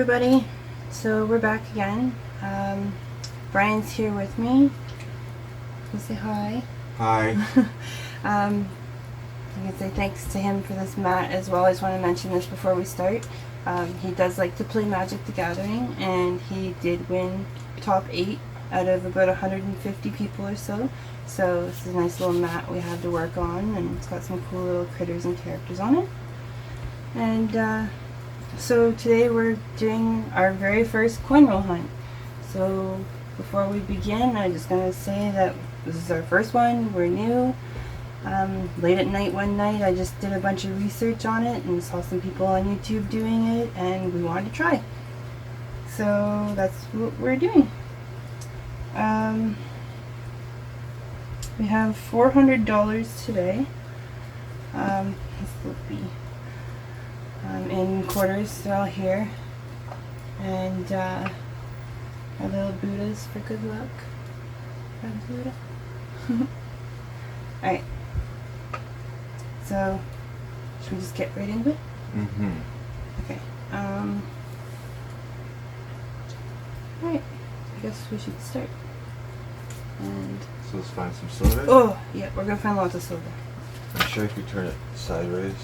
everybody. So we're back again. Brian's here with me. We'll say hi. Hi. I can say thanks to him for this mat as well. I just want to mention this before we start. He does like to play Magic the Gathering, and he did win top 8 out of about 150 people or so. So this is a nice little mat we have to work on, and it's got some cool little critters and characters on it. And so today we're doing our very first coin roll hunt. So before we begin, I'm just going to say that this is our first one. We're new. Late at night one night I just did a bunch of research on it and saw some people on YouTube doing it, and we wanted to try. So that's what we're doing. We have $400 today. This will be in quarters. They're all here. And our little Buddhas for good luck. Red Buddha. Alright. So, should we just get right into it? Mm-hmm. Okay. Alright. I guess we should start. And So let's find some soda. oh, yeah, we're gonna find lots of soda. I'm sure if you turn it sideways,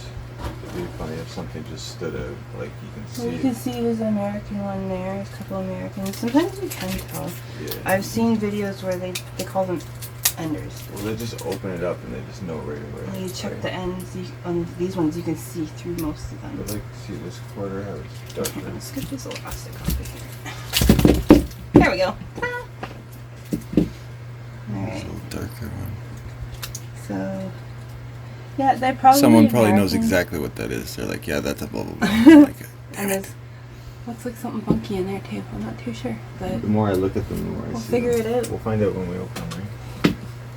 it'd be funny if something just stood out, like you can see. Well, you can see there's an American one there. There's a couple Americans. Sometimes you can tell. Yeah. I've seen videos where they call them enders. Well, they just open it up and they just know right away. When you check right? the ends, on these ones you can see through most of them. But like, see this quarter how it's darker. Let's get this elastic off of here. There we go. Alright. It's a little darker one. So, yeah, they probably. Someone probably knows American. exactly what that is. They're like, yeah, that's a blah blah blah. I'm like, And damn there's it. looks like something funky in there too. I'm not too sure, but The more I look at them, the more I we'll see figure them. it out. We'll find out when we open them, right?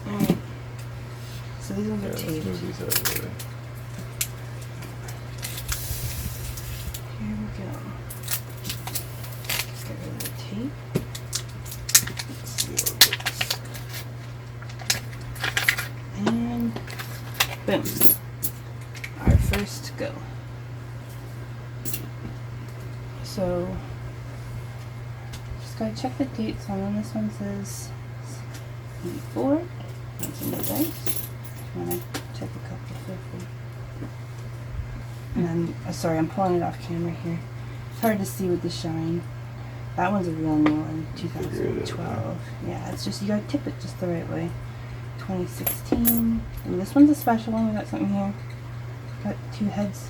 alright. So these ones Yeah, are let's taped. move these out of the way. Here we go. Just get rid of the tape. Let's see how it looks. And boom. Our first go. So just gotta check the dates on them. This one says 84. That's in the dice. If you wanna check a couple, feel free. And then, sorry, I'm pulling it off camera here. It's hard to see with the shine. That one's a real new one, Figure it out, 2012. Yeah, it's just, you gotta tip it just the right way. 2016. And this one's a special one. We got something here. Got 2 heads.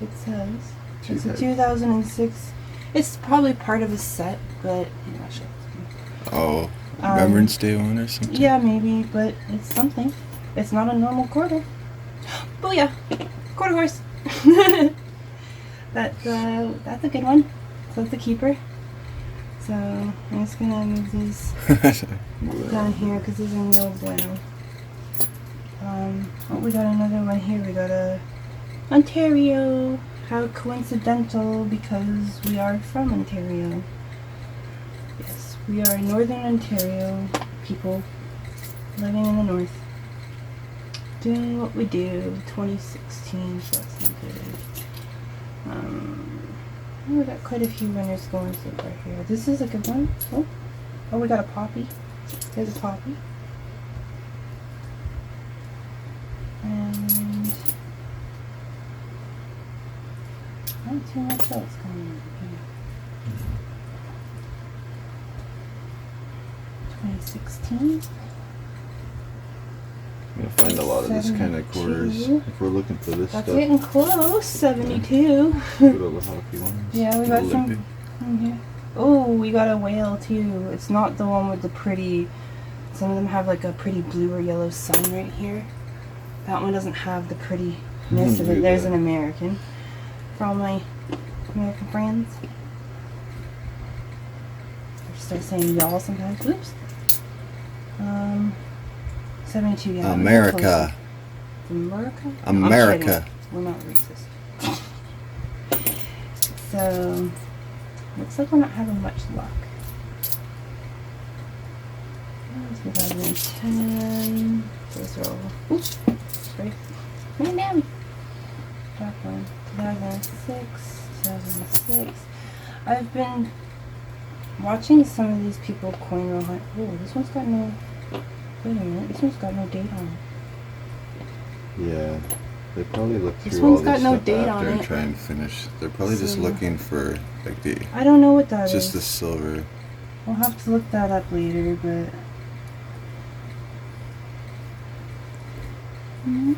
It says. Two It's a heads. 2006. It's probably part of a set, but I'm not sure. Oh, Remembrance Day one or something? Yeah, maybe, but it's something. It's not a normal quarter. Booyah! Quarter horse! That's a good one. So that's a keeper. So I'm just gonna move these down here because these are no bueno. Oh, we got another one here. We got a Ontario. How coincidental, because we are from Ontario. Yes, we are Northern Ontario people living in the north. Doing what we do. 2016, so that's not good. We got quite a few winners going so far here. This is a good one. Oh, we got a poppy. There's a poppy. And not too much else going on here. 2016. I'm gonna find a lot of this kind of quarters 72. if we're looking for this That's stuff. getting close. 72. Good old hockey ones. Yeah, we got Olympic. some. Okay. Oh, we got a whale too. It's not the one with the pretty. Some of them have like a pretty blue or yellow sun right here. That one doesn't have the prettiness of it. There's an American. For all my American friends. I start saying y'all sometimes. Oops. 72. Yeah. America. America. No, America. I'm kidding. We're not racist. So, looks like we're not having much luck. 2010. Those are all. Oops. Sorry. Come down. Dark one. 2006. 2006. I've been watching some of these people coin roll hunt. Oh, this one's got no. Wait a minute, this one's got no date on it. Yeah. They probably look This through all one's this got no stuff date after. on And it. try and finish. They're probably just So- looking for like the I don't know what that is. just the silver. We'll have to look that up later, but. Hmm.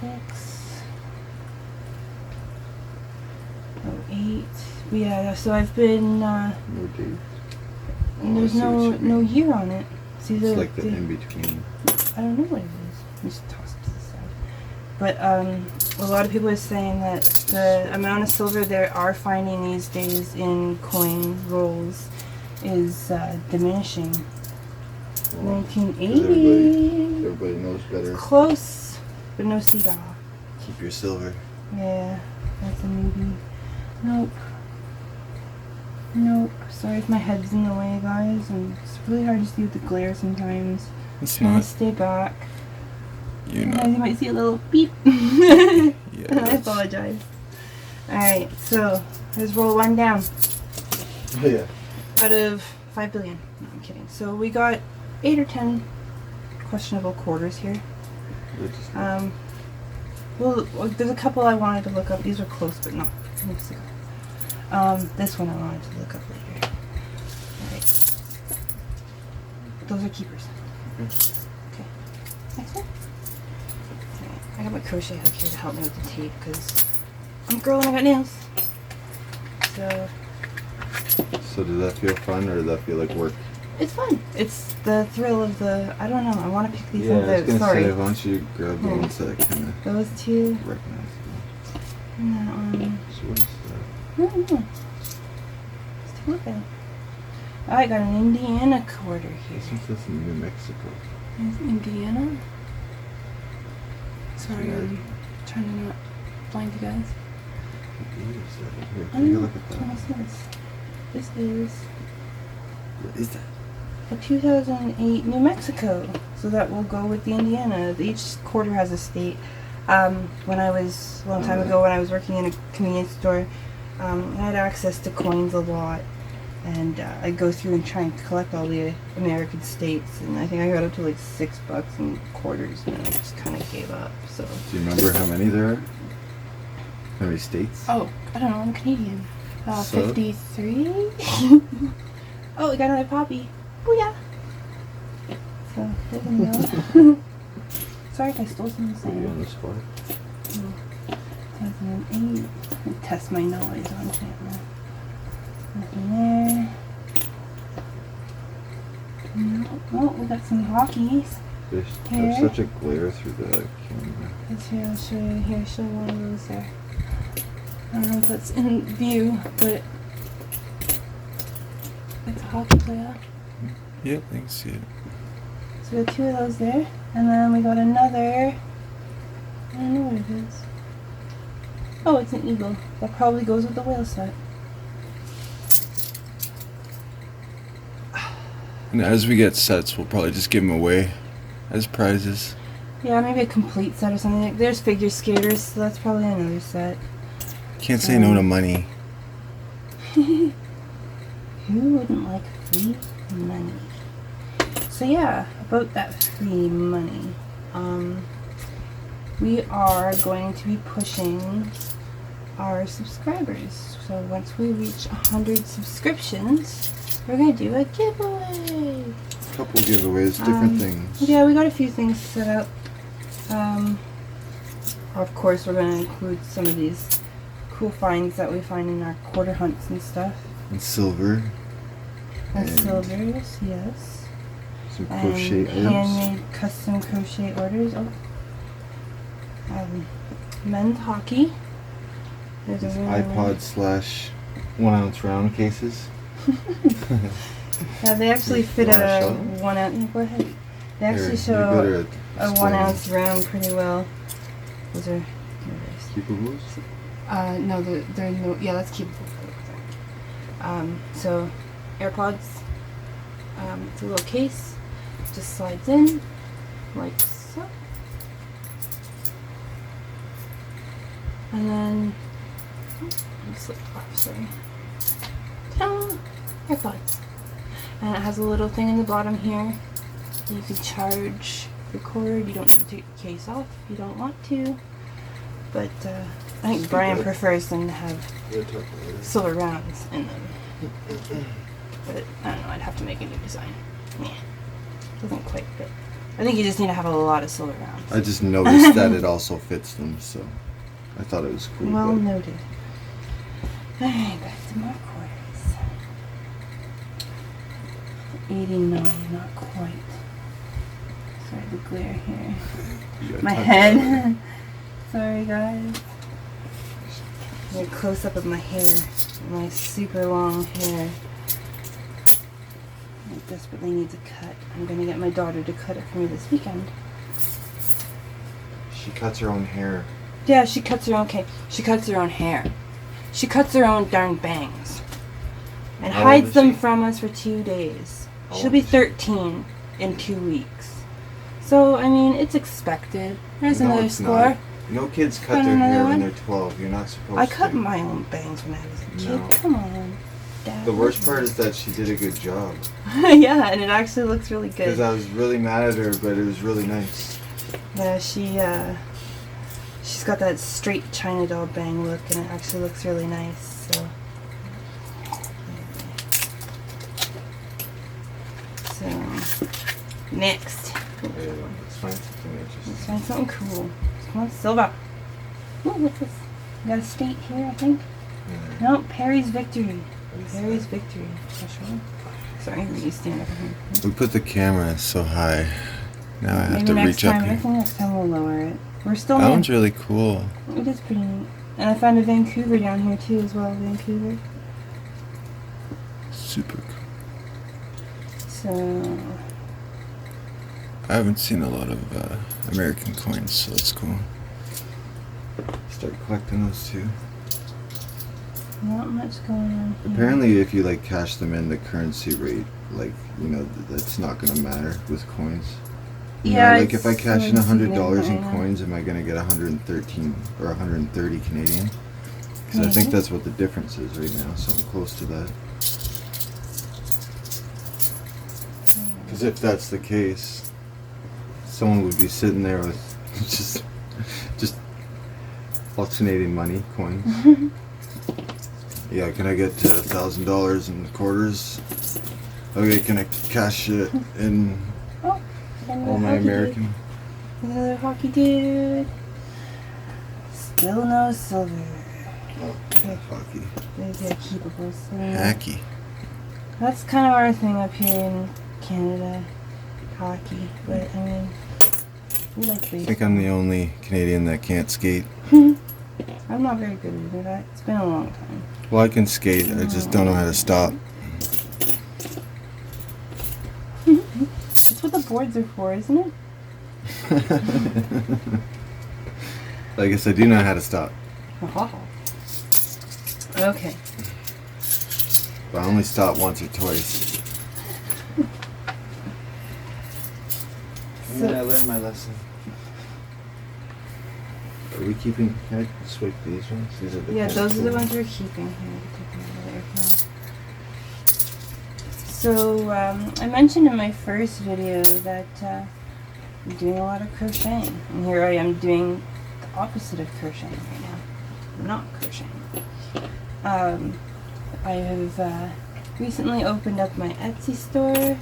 06. 08. But yeah, so I've been. No date. And there's I see what you no mean. year on it. See It's like the in between. I don't know what it is. Let me just toss it to the side. But a lot of people are saying that the amount of silver they are finding these days in coin rolls is diminishing. Well, 1980. everybody knows better. Close, but no cigar. Keep your silver. Yeah, that's a newbie. Nope. Nope. Sorry if my head's in the way, guys. And it's really hard to see with the glare sometimes. It's Trying to not. stay back. You Sometimes you know. might see a little beep. Yeah. And I that's- apologize. Alright, so let's roll one down Yeah. out of 5 billion. No, I'm kidding. So we got 8 or 10 questionable quarters here. They're just Well, there's a couple I wanted to look up. These are close, but not. This one I wanted to look up later. Alright. Those are keepers. Okay. Next one. Okay. I got my crochet hook here to help me with the tape because I'm a girl and I got nails. So So does that feel fun or does that feel like work? it's fun. It's the thrill of the. I don't know. I want to pick these Yeah, ones I was out. gonna Sorry. say, why don't you grab the Hmm. ones that I kind of Those two. recognize? And that one. So what is that? No, no. Let's take a look at it. Oh, I got an Indiana quarter here. This one says New Mexico. Is Indiana? Sorry, Weird. I'm trying to not blind you guys. What year is that? Here, I take a don't look know. at that. What's this? This is What is that? a 2008 New Mexico. So that will go with the Indiana. Each quarter has a state. When I was, a long time ago, when I was working in a convenience store, I had access to coins a lot. And I'd go through and try and collect all the American states. And I think I got up to like $6 in quarters. And then I just kind of gave up. So. Do you remember how many there are? How many states? Oh, I don't know. I'm Canadian. So? 53. Oh, we got another poppy. Booyah! So, there we go. Sorry if I stole some of the Put you on same. the spot. 2008. Let me test my knowledge on camera. Nothing there. No. Oh, we got some hockeys. There's Here. such a glare through the camera. Let's see, I'll show you here. Show one of those there. I don't know if that's in view, but it's a hockey player. Yep, I can see it. So we got 2 of those there, and then we got another. I don't know what it is. Oh, it's an eagle. That probably goes with the whale set. And as we get sets, we'll probably just give them away as prizes. Yeah, maybe a complete set or something. There's figure skaters, so that's probably another set. Can't say no to money. Who wouldn't like free money? So yeah, about that free money. We are going to be pushing our subscribers. So once we reach 100 subscriptions, we're going to do a giveaway. Couple giveaways, different things. Yeah, we got a few things set up. Of course, we're going to include some of these cool finds that we find in our quarter hunts and stuff. And silver. And And silvers, yes. some crochet And items. handmade custom crochet orders. Oh. Men's hockey. There's a These really iPod slash 1 ounce round cases. Yeah, they actually fit Wanna a show them? 1 ounce. Go ahead. They actually Here, you show better a 1 explain. ounce round pretty well. Those are. Here it is. Keepables? No, they're no. Yeah, let's keep. So, AirPods. It's a little case. Just slides in, like so. And then, oh, it slipped off. Sorry. AirPods. And it has a little thing in the bottom here. You can charge your cord. You don't need to take the case off if you don't want to. But I think Brian prefers them to have silver rounds in them. But I don't know, I'd have to make a new design. Yeah. Doesn't quite fit. I think you just need to have a lot of silver rounds. I just noticed that it also fits them, so I thought it was cool. Well but noted. Alright, back to my quarters. 89, not quite. Sorry, the glare here. you gotta My tuck head. that Sorry, guys. A close up of my hair. My super long hair. It desperately needs a cut. I'm gonna get my daughter to cut it for me this weekend. She cuts her own hair. Yeah, she cuts her own She cuts her own hair. She cuts her own darn bangs. And How old hides is them she? from us for 2 days. How She'll old be is she? 13 in 2 weeks. So, I mean, it's expected. There's No, another it's score. not. No kids cut Got their another hair one? when they're 12. You're not supposed I to. cut my own bangs when I was a kid. No. Come on, Dad. The worst part is that she did a good job. Yeah, and it actually looks really Because good. I was really mad at her, but it was really nice. Yeah, she's got that straight China doll bang look, and it actually looks really nice. So, next, Yeah, let's find something let's interesting. find something cool. Come on, Silva. Ooh, what's this? We got a state here, I think. Yeah. No, Perry's Victory. What is Perry's that? Victory. Special. Sorry, let me stand up here. We put the camera so high. Now I have Maybe to next reach time. up I here. think next time we'll lower it. We're still That near. one's really cool. It is pretty neat. And I found a Vancouver down here too as well, Vancouver. Super cool. So, I haven't seen a lot of American coins, so it's cool. Start collecting those too. not much going on here. Apparently, if you like cash them in, the currency rate, like that's not gonna matter with coins. You know, Yeah, like if I it's cash in $100 in insignificant. coins, am I gonna get 113 or 130 Canadian? Because I Maybe. think that's what the difference is right now. So I'm close to that. Because if that's the case, someone would be sitting there with just alternating money coins. Yeah, can I get $1,000 in quarters? Okay, can I cash it in Oh, another all my hockey American? Dude. Another hockey dude. Still no silver. Yeah, hockey. There's your keepables. Hacky. That's kind of our thing up here in Canada, hockey. But I mean, we like I baseball. think I'm the only Canadian that can't skate. I'm not very good at that. It's been a long time. Well, I can skate, I just don't know how to stop. That's what the boards are for, isn't it? I guess I do know how to stop, Oh. Okay. but I only stop once or twice. And So- then I learned my lesson. Are we keeping? Can I swipe these ones? These are the Yeah, kinda those are the cool ones we're keeping here. So, I mentioned in my first video that I'm doing a lot of crocheting. And here I am doing the opposite of crocheting right now. I'm not crocheting. I have recently opened up my Etsy store.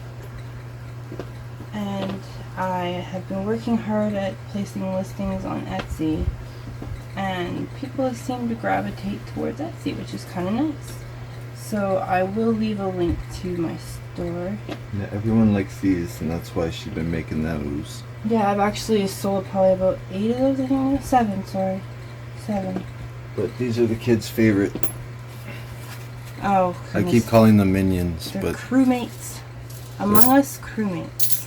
And I have been working hard at placing listings on Etsy. And people seem to gravitate towards Etsy, which is kind of nice. So I will leave a link to my store. Yeah, everyone likes these, and that's why she's been making those. Yeah, I've actually sold probably about 8 of those, I think now. 7, sorry. 7. But these are the kids' favorite. Oh, I keep goodness. calling them minions, They're but crewmates. Among Us crewmates.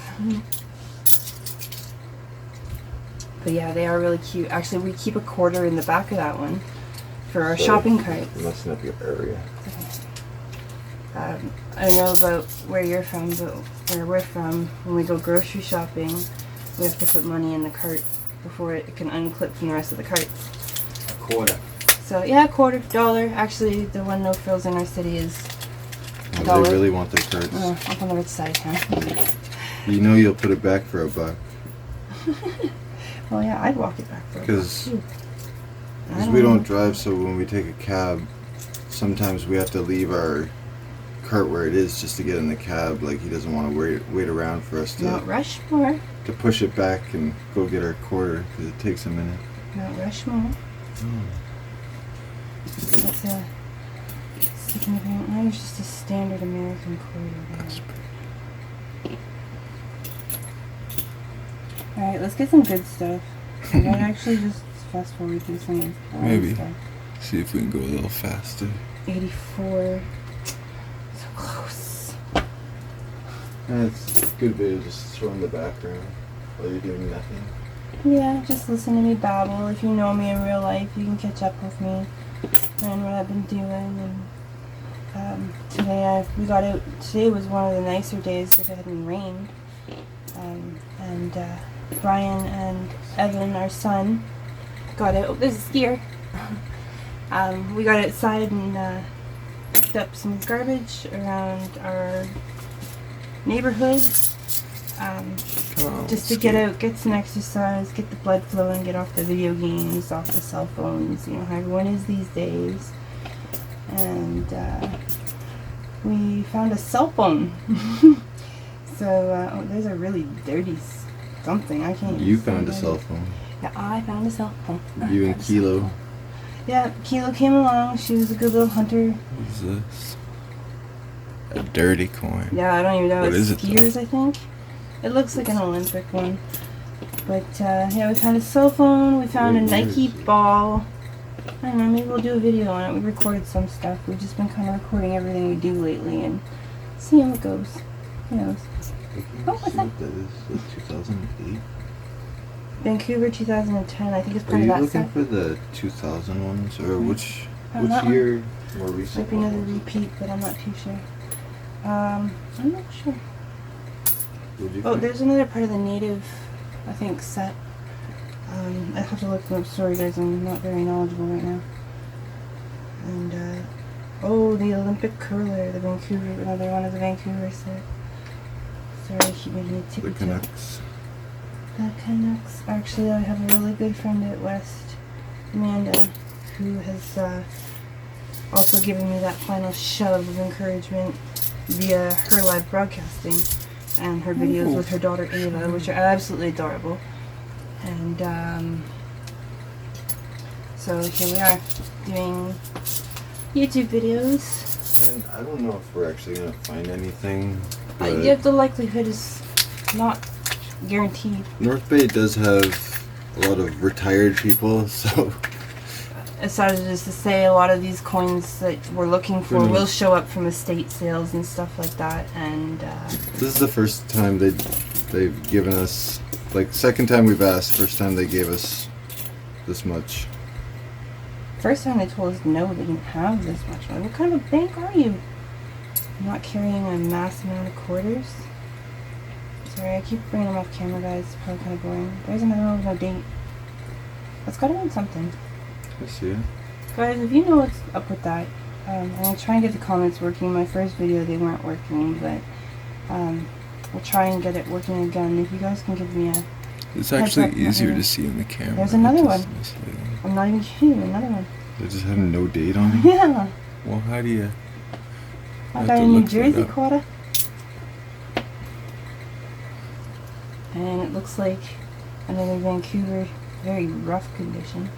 But yeah, they are really cute. Actually, we keep a quarter in the back of that one for our So, shopping carts. You're messing up your area. I don't know about where you're from, but where we're from, when we go grocery shopping, we have to put money in the cart before it can unclip from the rest of the carts. A quarter. So yeah, $0.25. Actually, the one no frills in our city is Oh, Dollar. they really want their cards. Up on the right side, huh? You know you'll put it back for $1. Well, yeah, I'd walk it back for a buck, Because too. we don't drive, so when we take a cab, sometimes we have to leave our cart where it is just to get in the cab. Like, he doesn't want to wait around for us Mount Rushmore. to push it back and go get our quarter, because it takes a minute. Mount Rushmore. That's a significant. Mine was just a standard American quarter there. Alright, let's get some good stuff. I might actually just fast forward through some of the boring Maybe. stuff. See if we can go a little faster. 84. So close. It's a good video just throw in the background while you're doing nothing. Yeah, just listen to me babble. If you know me in real life, you can catch up with me and what I've been doing. And we got out. Today was one of the nicer days if it hadn't rained. Brian and Evan, our son, got out. Oh, there's a skier. We got outside and picked up some garbage around our neighborhood. Just to get out, get some exercise, get the blood flowing, get off the video games, off the cell phones, you know how everyone is these days. And we found a cell phone. So, there's a really dirty something. I can't even You say found a that. cell phone. Yeah, I found a cell phone. You and Kilo. Yeah, Kilo came along. She was a good little hunter. What is this? A dirty coin. Yeah, I don't even know. What It's is it, though? skiers, I think. It looks like an Olympic one. But, yeah, we found a cell phone. We found a Wait, where Nike is it? ball. I don't know, maybe we'll do a video on it. We recorded some stuff. We've just been kind of recording everything we do lately and see how it goes. Who knows? Oh, what's See that? what that is? The 2008? Vancouver 2010. I think it's Are part of you that looking set. for the 2000 ones? Or which that one. year more recent? Might be another one was? repeat, but I'm not too sure. I'm not sure. What'd you Oh, think? there's another part of the native, I think, set. I have to look them up. Sorry, guys, I'm not very knowledgeable right now. And, the Olympic curler, the Vancouver, another one of the Vancouver set. Sorry, I keep making it The tippy toe. Canucks. The Canucks. Actually, I have a really good friend at West, Amanda, who has also given me that final shove of encouragement via her live broadcasting and her videos with her daughter Ava, which are absolutely adorable. And so here we are doing YouTube videos. And I don't know if we're actually going to find anything. But Yeah, the likelihood is not guaranteed. North Bay does have a lot of retired people, so As sad as it is to say, a lot of these coins that we're looking for Mhm. will show up from estate sales and stuff like that. And this is the first time they've given us, like, second time we've asked, first time they gave us this much. first time they told us no, they didn't have this much money. What kind of a bank are you? I'm not carrying a mass amount of quarters. Sorry, I keep bringing them off camera, guys. It's probably kind of boring. There's another one with no date. That's gotta mean something. I see it. Guys, if you know what's up with that, I'm gonna try and get the comments working. My first video, they weren't working, but we'll try and get it working again. If you guys can give me a... It's actually actually easier easier to to see in the camera. There's another one. I'm not even kidding you, another one. They just have no date on it. Yeah, Well, how do you? I have got to a New look that Jersey up. quarter. And it looks like another Vancouver, very rough condition.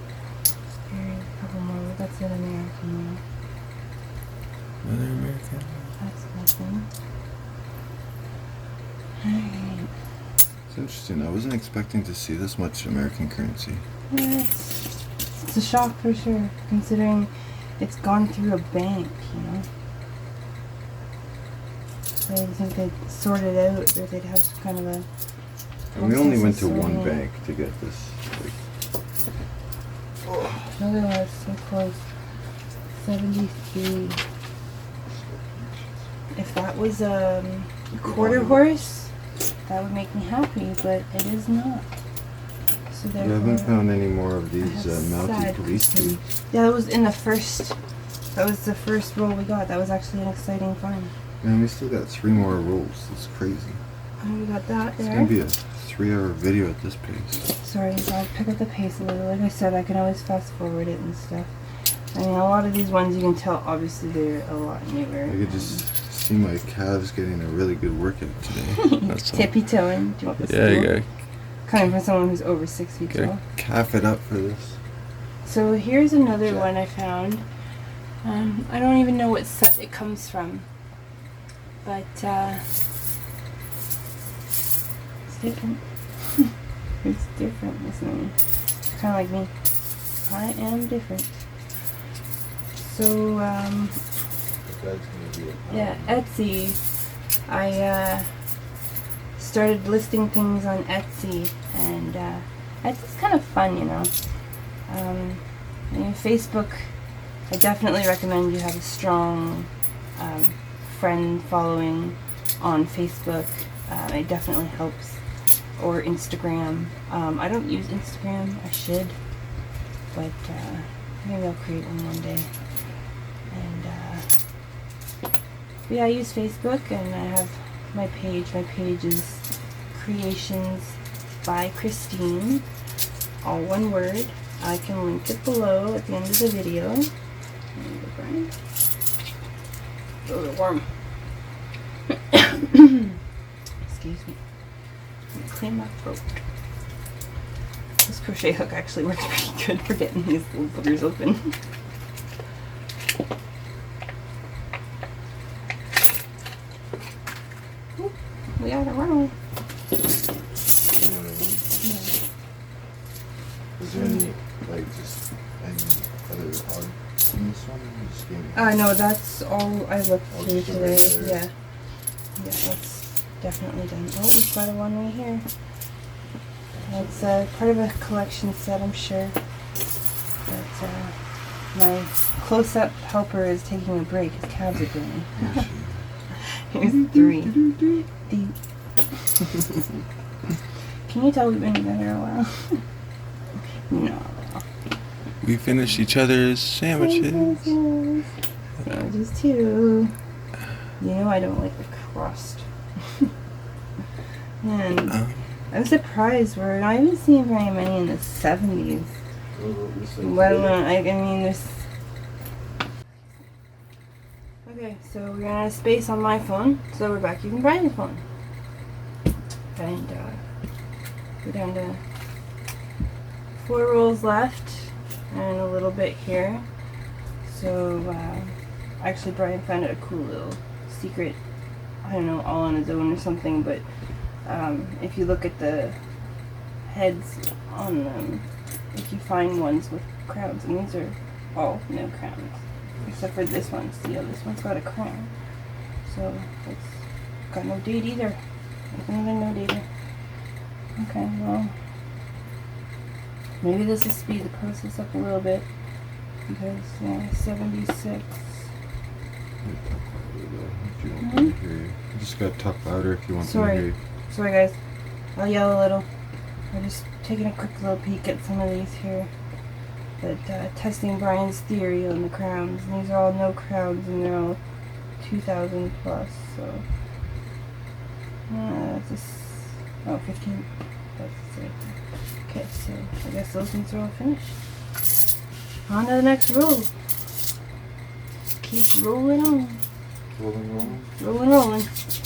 Here, a couple more. That's an American one. Another American. That's nothing. Alright. It's interesting. I wasn't expecting to see this much American currency. Yeah, it's a shock for sure, considering it's gone through a bank, you know. So I think they'd sort it out, or they'd have some kind of a... And we only went to process of one sorting it. bank to get this. Another one was so close. 73. If that was a quarter horse, that would make me happy, but it is not. So We therefore, haven't found any more of I these have mounted sad police concern. jeeps. Yeah, that was in the first. That was the first roll we got. That was actually an exciting find. Man, we still got 3 more rolls. That's crazy. And we got that It's there. gonna be a 3-hour video at this pace. Sorry, so I'll pick up the pace a little. Like I said, I can always fast forward it and stuff. I mean, a lot of these ones you can tell, obviously, they're a lot newer. I could just see my calves getting a really good workout today. That's all. Tippy toeing. Do you want this? Yeah, you gotta, Coming from someone who's over 6 feet Okay. tall. Calf it up for this. So here's another Jack. one I found. I don't even know what set it comes from, but it's different. It's different, isn't it? Kind of like me. I am different. So yeah, Etsy. I started listing things on Etsy, and Etsy's kind of fun, you know. Facebook, I definitely recommend you have a strong friend following on Facebook. It definitely helps. Or Instagram. I don't use Instagram. I should, but maybe I'll create one day. And yeah, I use Facebook, and I have my page. My page is Creations by Christine, all one word. I can link it below at the end of the video. Oh, the worm. Excuse me. Clean my throat. This crochet hook actually works pretty good for getting these little boogers open. Oop, we got it wrong. Is there any, like, just any other art in this one? You just gave me- No, that's all I looked Oh, through just today. right there. Yeah. Yeah, that's definitely done. Oh, we've got one right here. It's part of a collection set, I'm sure. But my close-up helper is taking a break. His calves are doing. Here's 3. Deep. Can you tell we've been together a while? No. we finish each other's sandwiches. Sandwiches too. You know I don't like the crust. And I'm surprised we're not even seeing very many in the 70s. Let alone, I mean, there's... Okay, so we're out of space on my phone, so we're back using Brian's phone. And, we're down to 4 rolls left, and a little bit here. So, actually Brian found out a cool little secret, I don't know, all on his own or something, but if you look at the heads on them, if you find ones with crowns, and these are all no crowns, except for this one. See how this one's got a crown, so it's got no date either. No date either. Okay, well, maybe this will speed the process up a little bit, because yeah, 76. If you want me to hear you. You just gotta talk louder if you want me Sorry. to hear you. Sorry guys, I'll yell a little. I'm just taking a quick little peek at some of these here. But testing Brian's theory on the crowns. And these are all no crowns, and they're all 2,000 plus, so... that's just... Oh, 15. That's it. Okay, so I guess those ones are all finished. On to the next roll. Keep rolling on. Rolling. Rolling, rolling.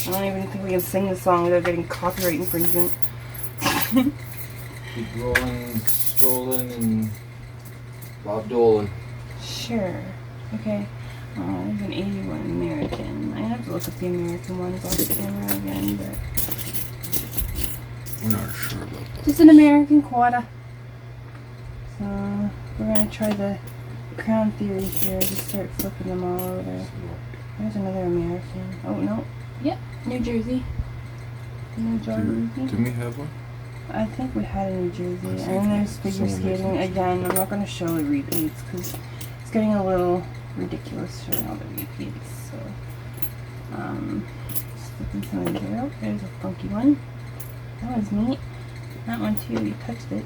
I don't even think we can sing the song without getting copyright infringement. Keep rolling, strolling, and Bob Dolan. Sure. Okay. There's an 81 American. I have to look at the American ones off the camera again, but... We're not sure about that. Just an American quarter. So, we're gonna try the crown theory here. Just start flipping them all over. There's another American. Oh, no. Yep, New Jersey. New Jersey. Didn't we have one? I think we had a New Jersey. I And think then there's figure someone makes skating. it. Again, I'm not going to show the repeats because it's getting a little ridiculous showing all the repeats. So, just flipping some of these out. There's a funky one. That one's neat. That one too, you touched it.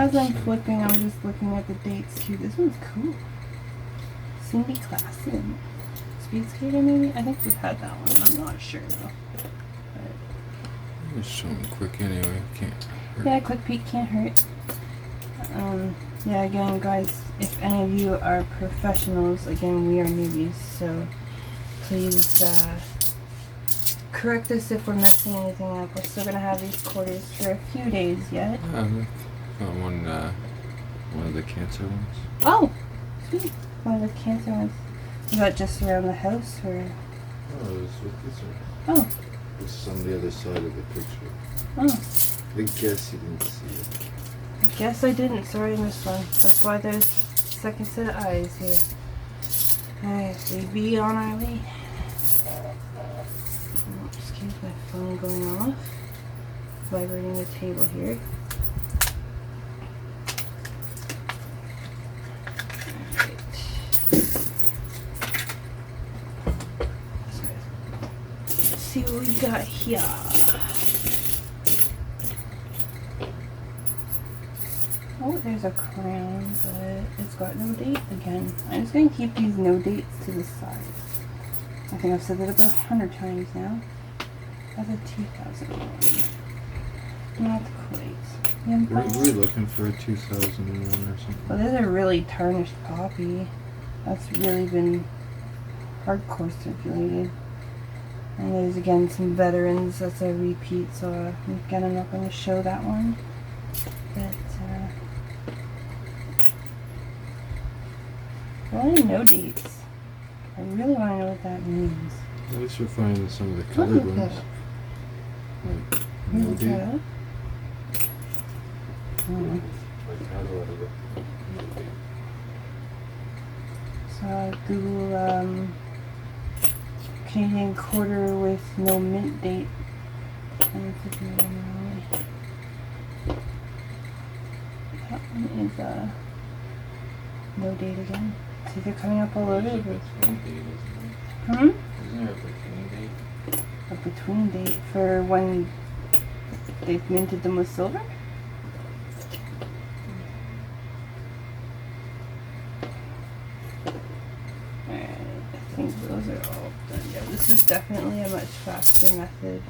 as I'm flipping, I'm just looking at the dates too. This one's cool. Cindy Klassen. Speed Skater, maybe? I think we've had that one. I'm not sure though. Just show them quick anyway. Can't hurt. Yeah, quick peek can't hurt. Yeah, again, guys, if any of you are professionals, again, we are newbies, so please correct us if we're messing anything up. We're still gonna have these quarters for a few days yet. Got one of the cancer ones. Oh, sweet. One of the cancer ones. Is that just around the house, or? Oh, it's with this one. Oh, This is on the other side of the picture. oh. I guess you didn't see it. I guess I didn't. Sorry, I missed one. That's why there's second set of eyes here. Alright, we be on our way. Oh, excuse my phone going off. Vibrating the table here. Alright. Let's see what we got here. Oh, there's a crown, but it's got no date again. I'm just going to keep these no dates to the side. I think I've said that about 100 times now. That's a 2001. Not quite. Were we looking for a 2001 or something? Well, there's a really tarnished copy. That's really been hardcore circulated. And there's again some veterans. That's a repeat, so again, I'm not going to show that one. But, well, no dates. I really want to know what that means. At least we're finding some of the colored Look at ones. that. Like, Can you no look date. that up? Oh. Like, how do I look? No date. So Google Canadian quarter with no mint date. I'm clicking on that one is no date again. See, they're coming up all over. Between date, isn't it? Hmm? Isn't there a between date? A between date for when they've minted them with silver? Alright, I think those are all done. Yeah, this is definitely a much faster method.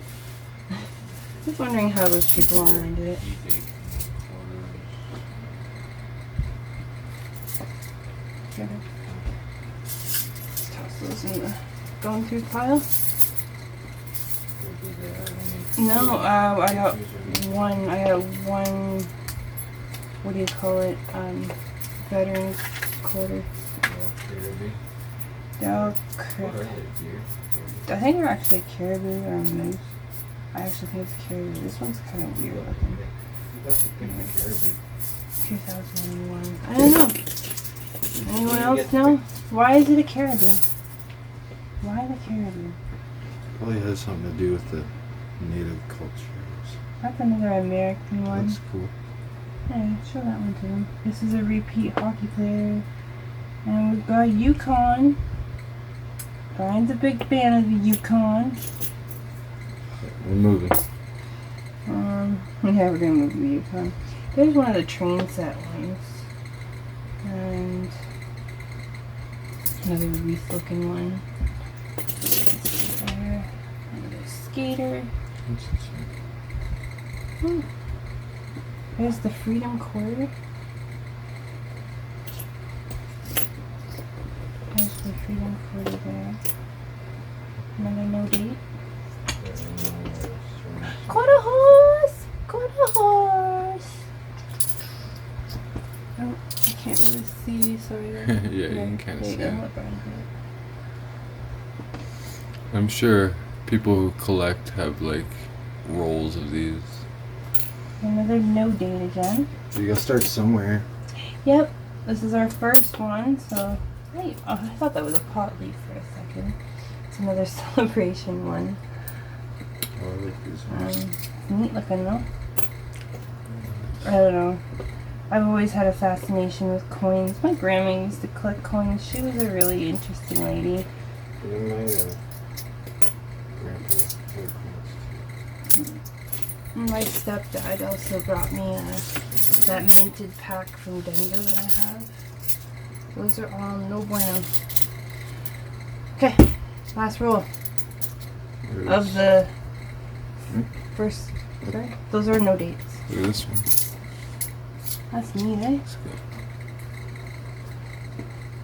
Just wondering how those people online did it. Date Okay. Toss those in the going through pile. No, I got one. I got one. What do you call it? Veterans quarter. Oh, crap. I think they're actually caribou or moose. I actually think it's caribou. This one's kind of weird looking. 2001. I don't know. Anyone else know? Why is it a caribou? Why the caribou? Probably has something to do with the native cultures. That's another American one. That's cool. Yeah, show that one to them. This is a repeat hockey player. And we've got Yukon. Brian's a big fan of the Yukon. We're moving. Yeah, we're gonna move the Yukon. There's one of the train set ones. And another wreath looking one. There. Another skater. Oh. There's the Freedom Quarter. There's the Freedom Quarter there. Another no date. Got a horse! Got a horse! Oh, I can't really see, sorry. Yeah, you can kinda there you see go, it. let Brian do it. I'm sure people who collect have like rolls of these. Another no date again. You gotta start somewhere. Yep, this is our first one, so hey, oh, I thought that was a pot leaf for a second. It's another celebration one. Oh, I like these ones. Neat looking though. I don't know. I've always had a fascination with coins. My grandma used to collect coins. She was a really interesting lady. And my grandpa had coins too. My stepdad also brought me that minted pack from Denver that I have. Those are all no bueno. Okay, last roll of the first. Sorry, those are no dates. Look at this one. That's neat, eh? Let's go.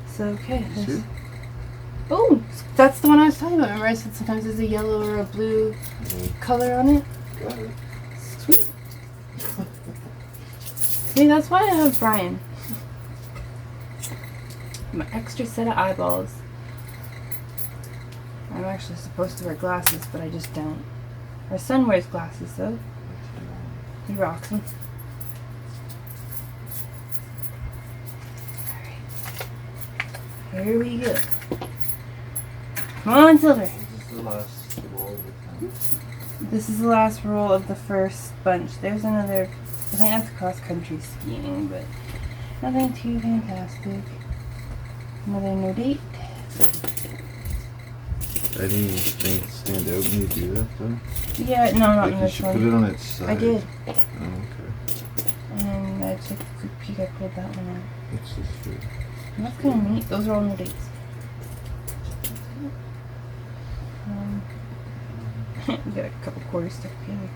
So okay. See? This, oh, that's the one I was talking about. Remember I said sometimes there's a yellow or a blue color on it? Got it. Sweet. See, that's why I have Brian. My extra set of eyeballs. I'm actually supposed to wear glasses, but I just don't. Our son wears glasses though. He rocks them. Alright. Here we go. Come on, Silver. This is the last roll of the time. This is the last roll of the first bunch. There's another. I think that's cross country skiing, but nothing too fantastic. Another no date. Anything stand out when you do that though? Yeah, no, not Like in you this should put it one. on its side. I did. Oh, okay. And I took a quick peek. I pulled that one out. What's this for? And that's kind of neat. Those are all no dates. We got a couple quarters stuck together.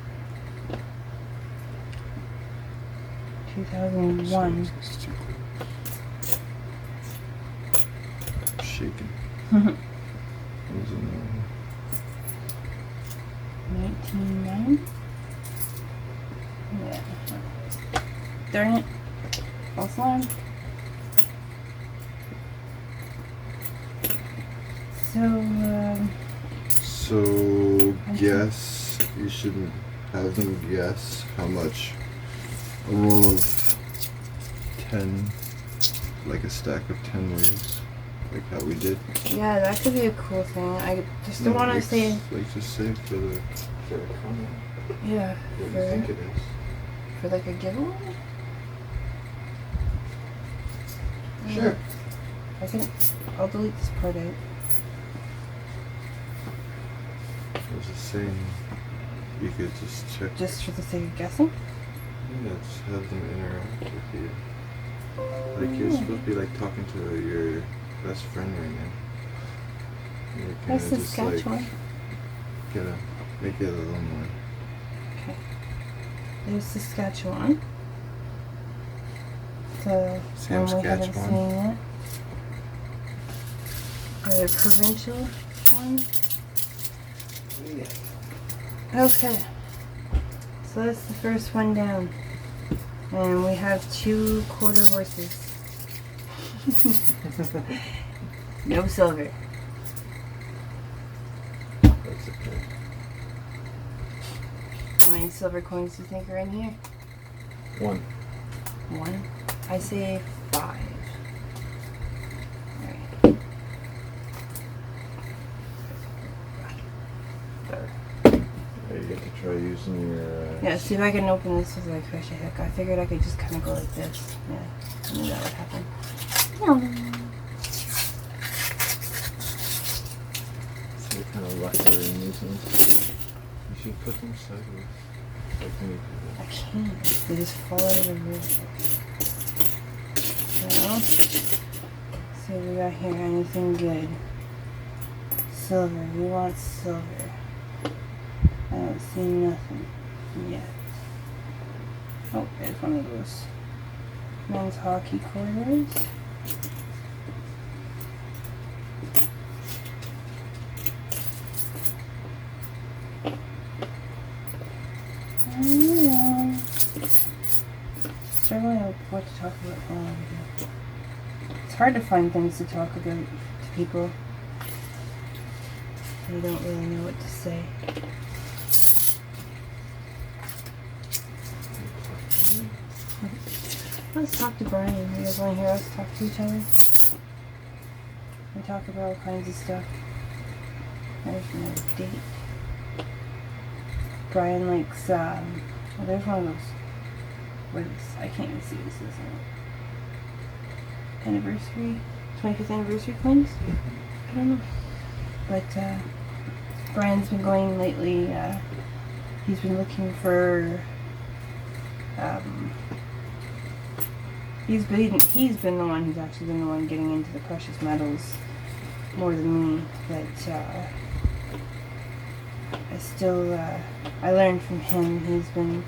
2001. It's too close. Shaking. What was it now? 1909. Yeah. Darn it. False alarm. So, So guess you shouldn't have them guess how much a roll of 10, like a stack of 10 waves, like how we did. yeah, that could be a cool thing. I just don't want to say, Like just say for the comment yeah, what you think for, it is. for like a giveaway. Sure. I'll delete this part out. I was just saying you could just check. Just for the sake of guessing. Yeah, just have them interact with you. Like you're supposed to be like talking to your best friend right now. You're kinda That's just Saskatchewan. like gotta make it a little more. Okay. There's Saskatchewan. So, Sam we haven't Saskatchewan. seen it. The provincial one. Okay. So that's the first one down. And we have 2 quarter horses. No silver. That's okay. How many silver coins do you think are in here? 1. 1. I say 5. Alright. There. Yeah, you get to try using your. Yeah, see if I can open this with like fish a hook. I figured I could just kind of go like this. Yeah, I knew that would happen. So you're kind of lucky in using this. You should put them sideways. Like me. I can't. They just fall out of the room. So, see what we got here. Anything good? Silver. We want silver. I don't see nothing yet. Oh, there's one of those men's hockey quarters. Struggling with what to talk about. It's hard to find things to talk about to people. They don't really know what to say. Let's talk to Brian. You guys want to hear us talk to each other? We talk about all kinds of stuff. There's no date. Brian likes, well, there's one of those. What is this? I can't even see this. Is it anniversary? 25th anniversary coins? I don't know. But, Brian's been going lately, he's been looking for, he's been the one who's actually been the one getting into the precious metals more than me. But I learned from him. He's been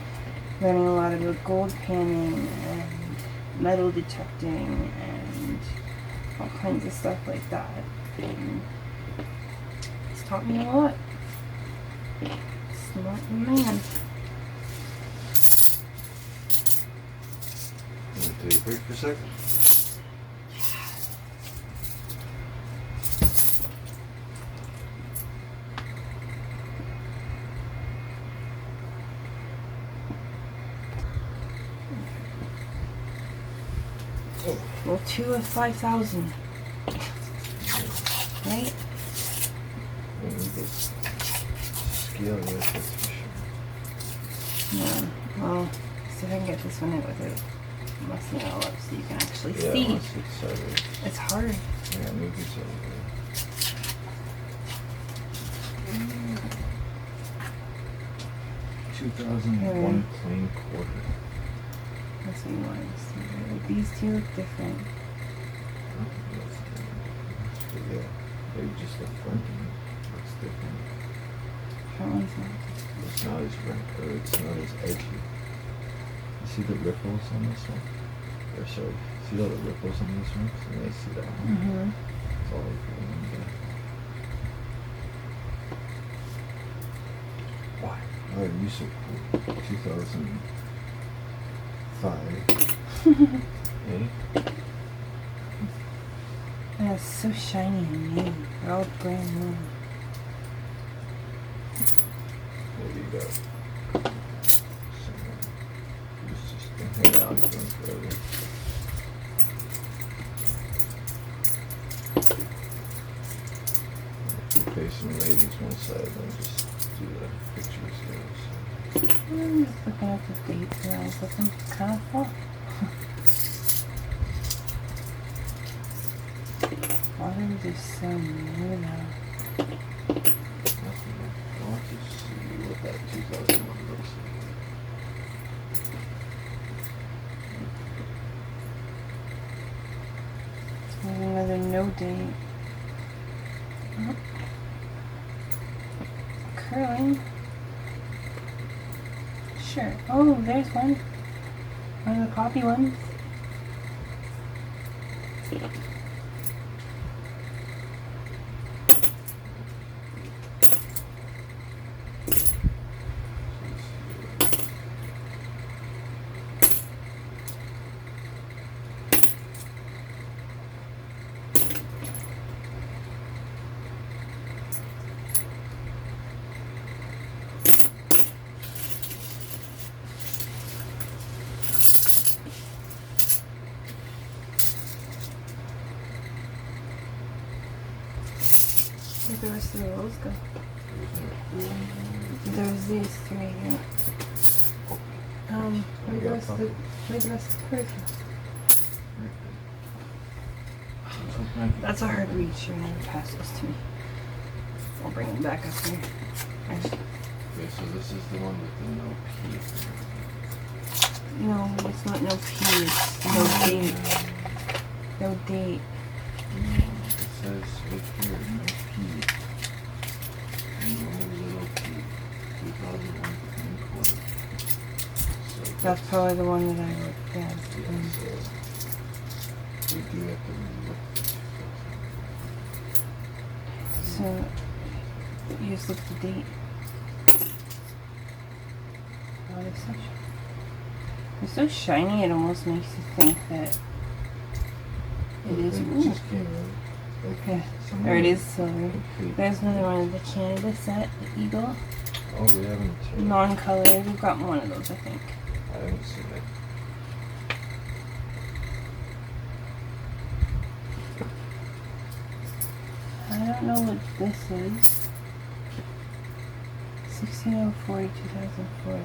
learning a lot about gold panning and metal detecting and all kinds of stuff like that. And he's taught me a lot. Smart man. You want to take a break for a sec? Well, 2 of 5,000. Right? We need this scale with it for sure. Yeah. Well, see if I can get this one out without messing it all up so you can actually Yeah, see. once it's sideways. It's hard. Yeah, move this over there. 2001 plain quarter. That's what you want to see. Like, these two look different. Yeah, maybe just the fronting looks different. Front one's not. It's not as rough, or it's not as edgy. You see the ripples on this one? Or sorry, see all the ripples on these ones? And I see that one. Mm-hmm. It's all like one there. Why? Oh, you're so cool. 2005. Eh? And it's so shiny and new. They're all brand new. What do you got? It's just gonna hang out for forever. Facing ladies one side, then just do the pictures the other side. I'm just looking at the dates and I was looking kind of full. All of these are so new now. Nothing. I want to see what that 2001 looks like. There's another no date. Oh. Curling. Sure. Oh, there's one. One of the poppy ones. Where'd the rest of the rolls go? There's these three here. Where'd the rest of the quarter go? That's a hard reach. You're gonna have to pass this to me. I'll bring them back up here. Okay, so this is the one with the no P. No, it's not no P. It's no date. No date. It says right here, no P. No little P. 2001 plain quarter. So That's probably the one that I wrote down. yeah, so we do have to look. So you just look at the date. Oh, they're so shiny. It almost makes you think that it is. It Ooh. just came out. Like, Yeah, some there it of is silver. complete- There's another one of the Canada set, the Eagle. Oh, we haven't. Non-colored. We've got one of those, I think. I haven't seen it. I don't know what this is. 1604 to 2004.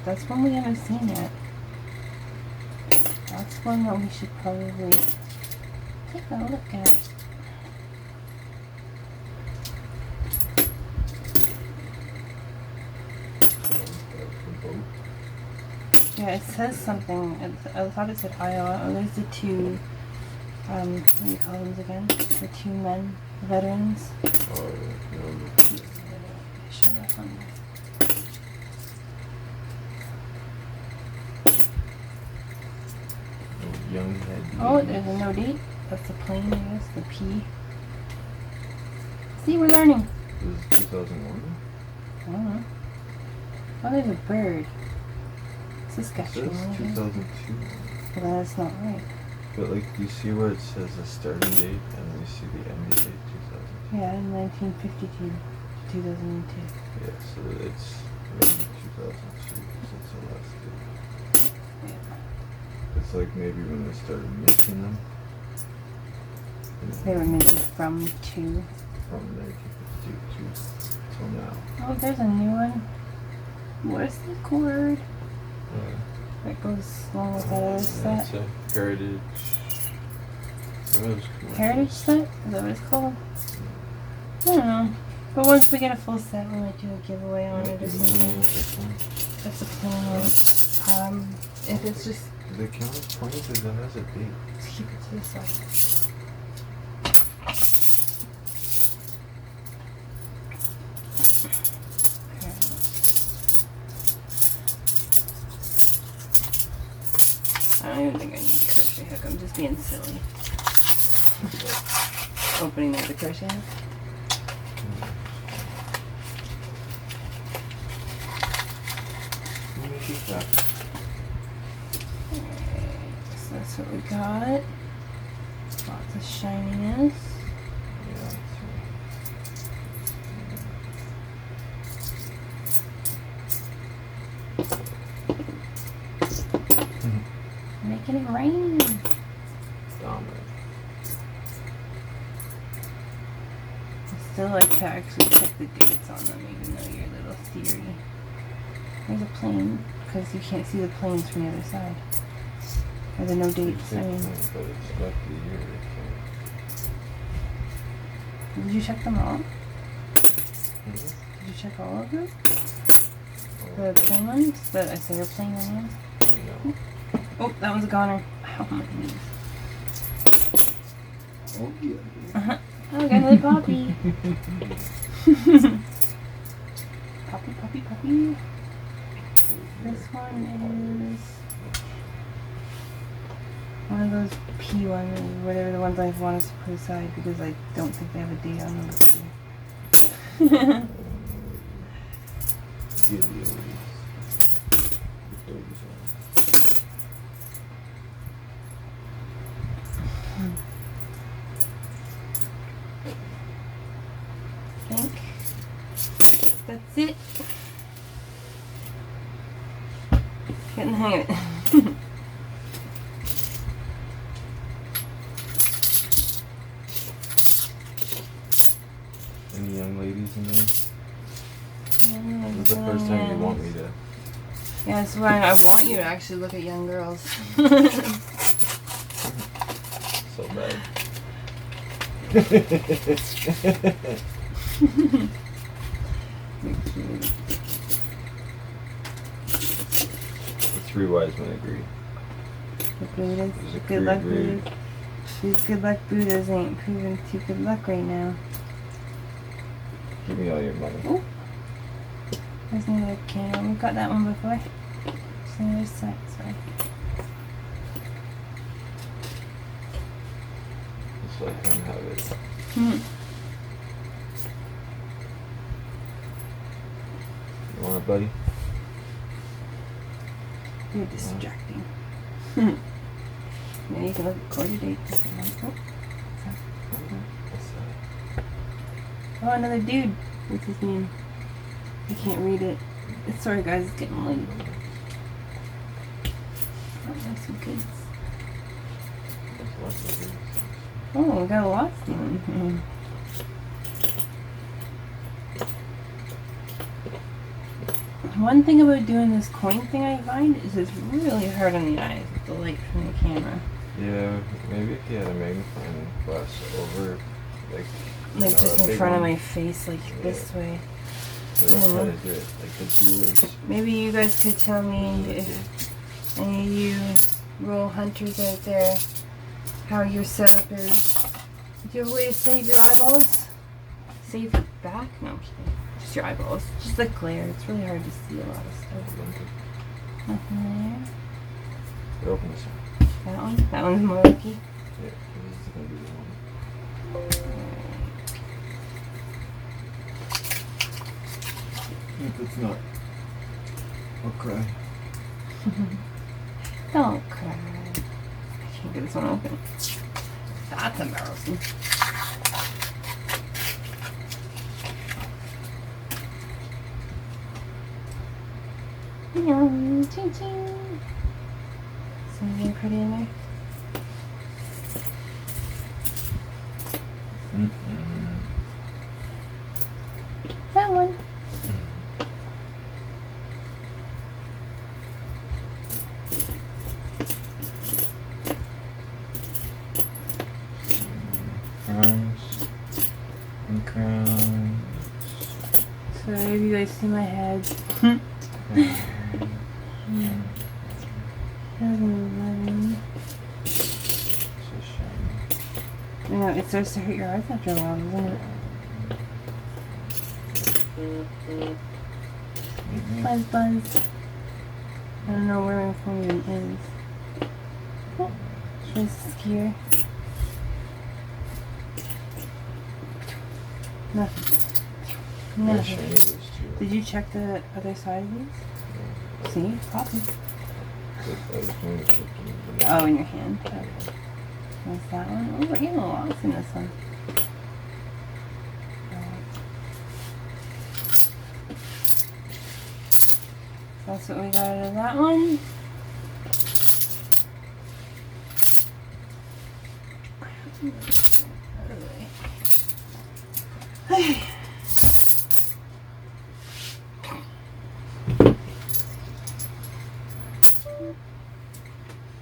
That's one we haven't seen yet. That's one that we should probably take a look at. The boat. Yeah, it says something. I thought it said Iowa. Oh, there's the two. What do you call them again? The two men, veterans. Oh, yeah. Show that one. Young head. Oh, there's a no date. That's the plane, I guess. The P. See, we're learning. This is 2001. I don't know. Oh, there's a bird. It's It Saskatchewan. says I think. 2002. Well, then it's not right. But like, do you see where it says the starting date and then you see the ending date 2000? Yeah, 1952 to 2002. Yeah, so it's maybe 2002 since the last date. Yeah. It's like maybe when they started making them. They were making from two. From 1952 till now. Oh, there's a new one. What is the cord? That goes along with that other Yeah, set. it's a heritage. What was commercials? Heritage set? Is that what it's called? I don't know. But once we get a full set, we might do a giveaway on it or something. That's a plain one. If it's just, Do they count as points because that has a date? just keep it to the side. Okay. I don't even think I need a crochet hook. I'm just being silly. Opening the crochet hook. Let me keep that. Alright, so that's what we got. Lots of shininess. Yeah, that's Making it rain. dominant. I still like to actually check the dates on them, even though your little theory. There's a plane, because you can't see the planes from the other side. Or the no dates, I mean. But it's left the year. Did you check them all? So. Did you check all of them? The plane ones? The Isaiah plane ones? No. Oh, that one's a goner. Ow, my knees. Oh, yeah. Oh, we got another poppy. Poppy, poppy, poppy. This one is one of those P ones, or whatever the ones I want us to put aside because I don't think they have a date on them. I think that's it. Getting the hang of it. Any young ladies in there? Yeah, This is the first time you want me to. Yeah, that's why I want you to actually look at young girls. So bad. The three wise men agree. The Buddhas, There's a good luck Korean Buddhas. These good luck Buddhas ain't proving too good luck right now. Give me all your money. Ooh. There's another candle. We've got that one before. There's another set, sorry. Just let him have it. Hmm. You want it, buddy? You're distracting. Hmm. Now you can look at quarter date. Oh. What's that? Oh, another dude. What's his name? I can't read it. Sorry guys, it's getting late. Oh, there's some kids. There's lots of these. Oh, we got a lot stealing. One thing about doing this coin thing I find is it's really hard on the eyes with the light from the camera. Yeah, maybe if you had a magnifying glass over, like. Like you know, just a in big front of one. my face, like Yeah. this way. That's how to do it. Like the jewelers. Maybe you guys could tell me if any of you role hunters out there, how your setup is. Do you have a way to save your eyeballs? Save your back? No, I'm kidding. Just your eyeballs. Just the glare. It's really hard to see a lot of stuff. Nothing Here, open this one. there. That one? That one's more lucky. Yeah, this is gonna be the one. If it's not, I'll cry. Don't cry. I can't get this one open. That's embarrassing. Ching ching. Something pretty in there. That one. Crowns. And crowns. So if you guys see my head. 2011. So shiny. I know, it starts to hurt your eyes after a while, doesn't it? Buzz buzz. I don't know where my phone even is. Oh, she's scared. Nothing. Very Nothing. shiny those two. Did you check the other side of these? See? Popping. I was going to put them in the Oh, in your hand. Okay. What's that one? Oh, we're getting a lost in this one. That's what we got out of that one.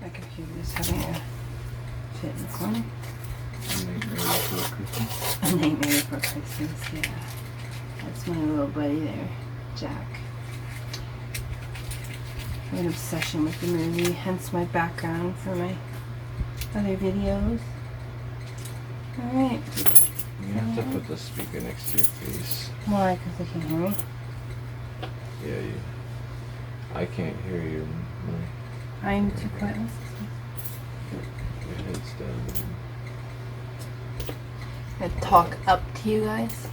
My computer's having a fit in the corner. A Nightmare Before Christmas, yeah. That's my little buddy there, Jack. I have an obsession with the movie, hence my background for my other videos. Alright. You have to put the speaker next to your face. Why? Because they can hear me? Yeah, you. I can't hear you. I'm too quiet. Your head's down. I talk up to you guys.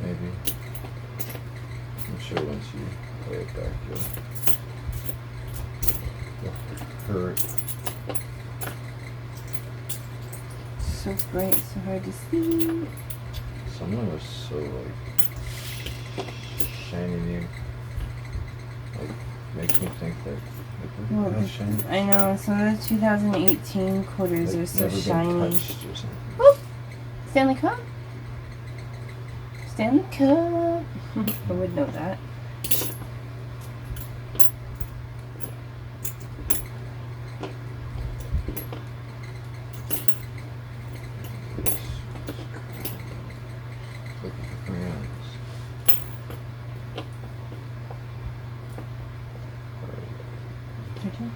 Maybe. I'm sure once you play it back, you'll hurt. So bright, so hard to see. Some of them are so like shiny new. Like makes me think that Well, how shiny. I know, some of the 2018 quarters Like, are so never been shiny. touched or something. Whoop! Stanley Cup? Stanley Cup! I would know that. Look at the crayons. Your turn.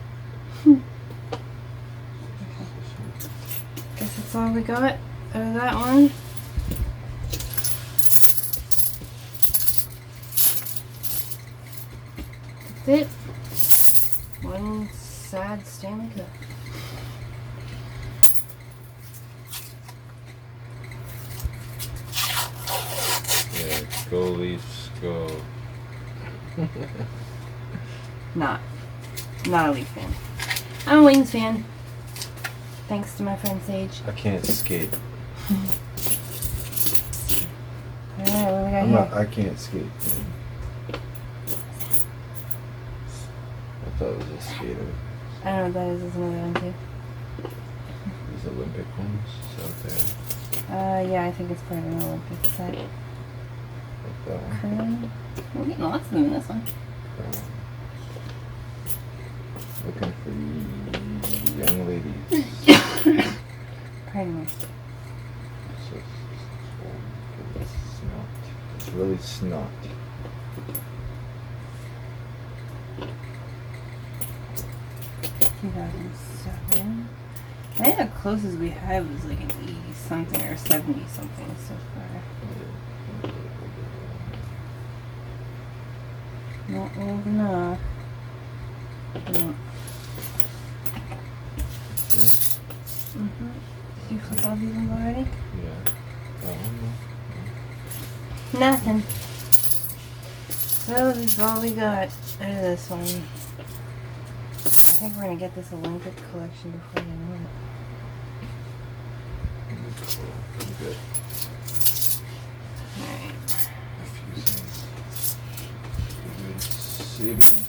Guess that's all we got out of that one. That's it. One sad Stanley Cup. Yeah, go Leafs, go. Not a Leaf fan. I'm a Wings fan. Thanks to my friend Sage. I can't skate. Alright, what do we got I'm here? not. I can't skate. I thought it was a skater. I don't know what that is. There's another one too. These Olympic ones out there. Yeah, I think it's part of an Olympic set. Like that one. Curling. We're getting lots of them in this one. Looking for young ladies. Pardon me. So it's snot. It's really snot. I think the closest we had was like an 80 something or 70 something so far. Not old enough. No. Did you flip all these ones already? Yeah. That one, no. Nothing. So this is all we got out of this one. I think we're gonna get this Olympic collection before you know Pretty good. it. Alright. A few things. Save it.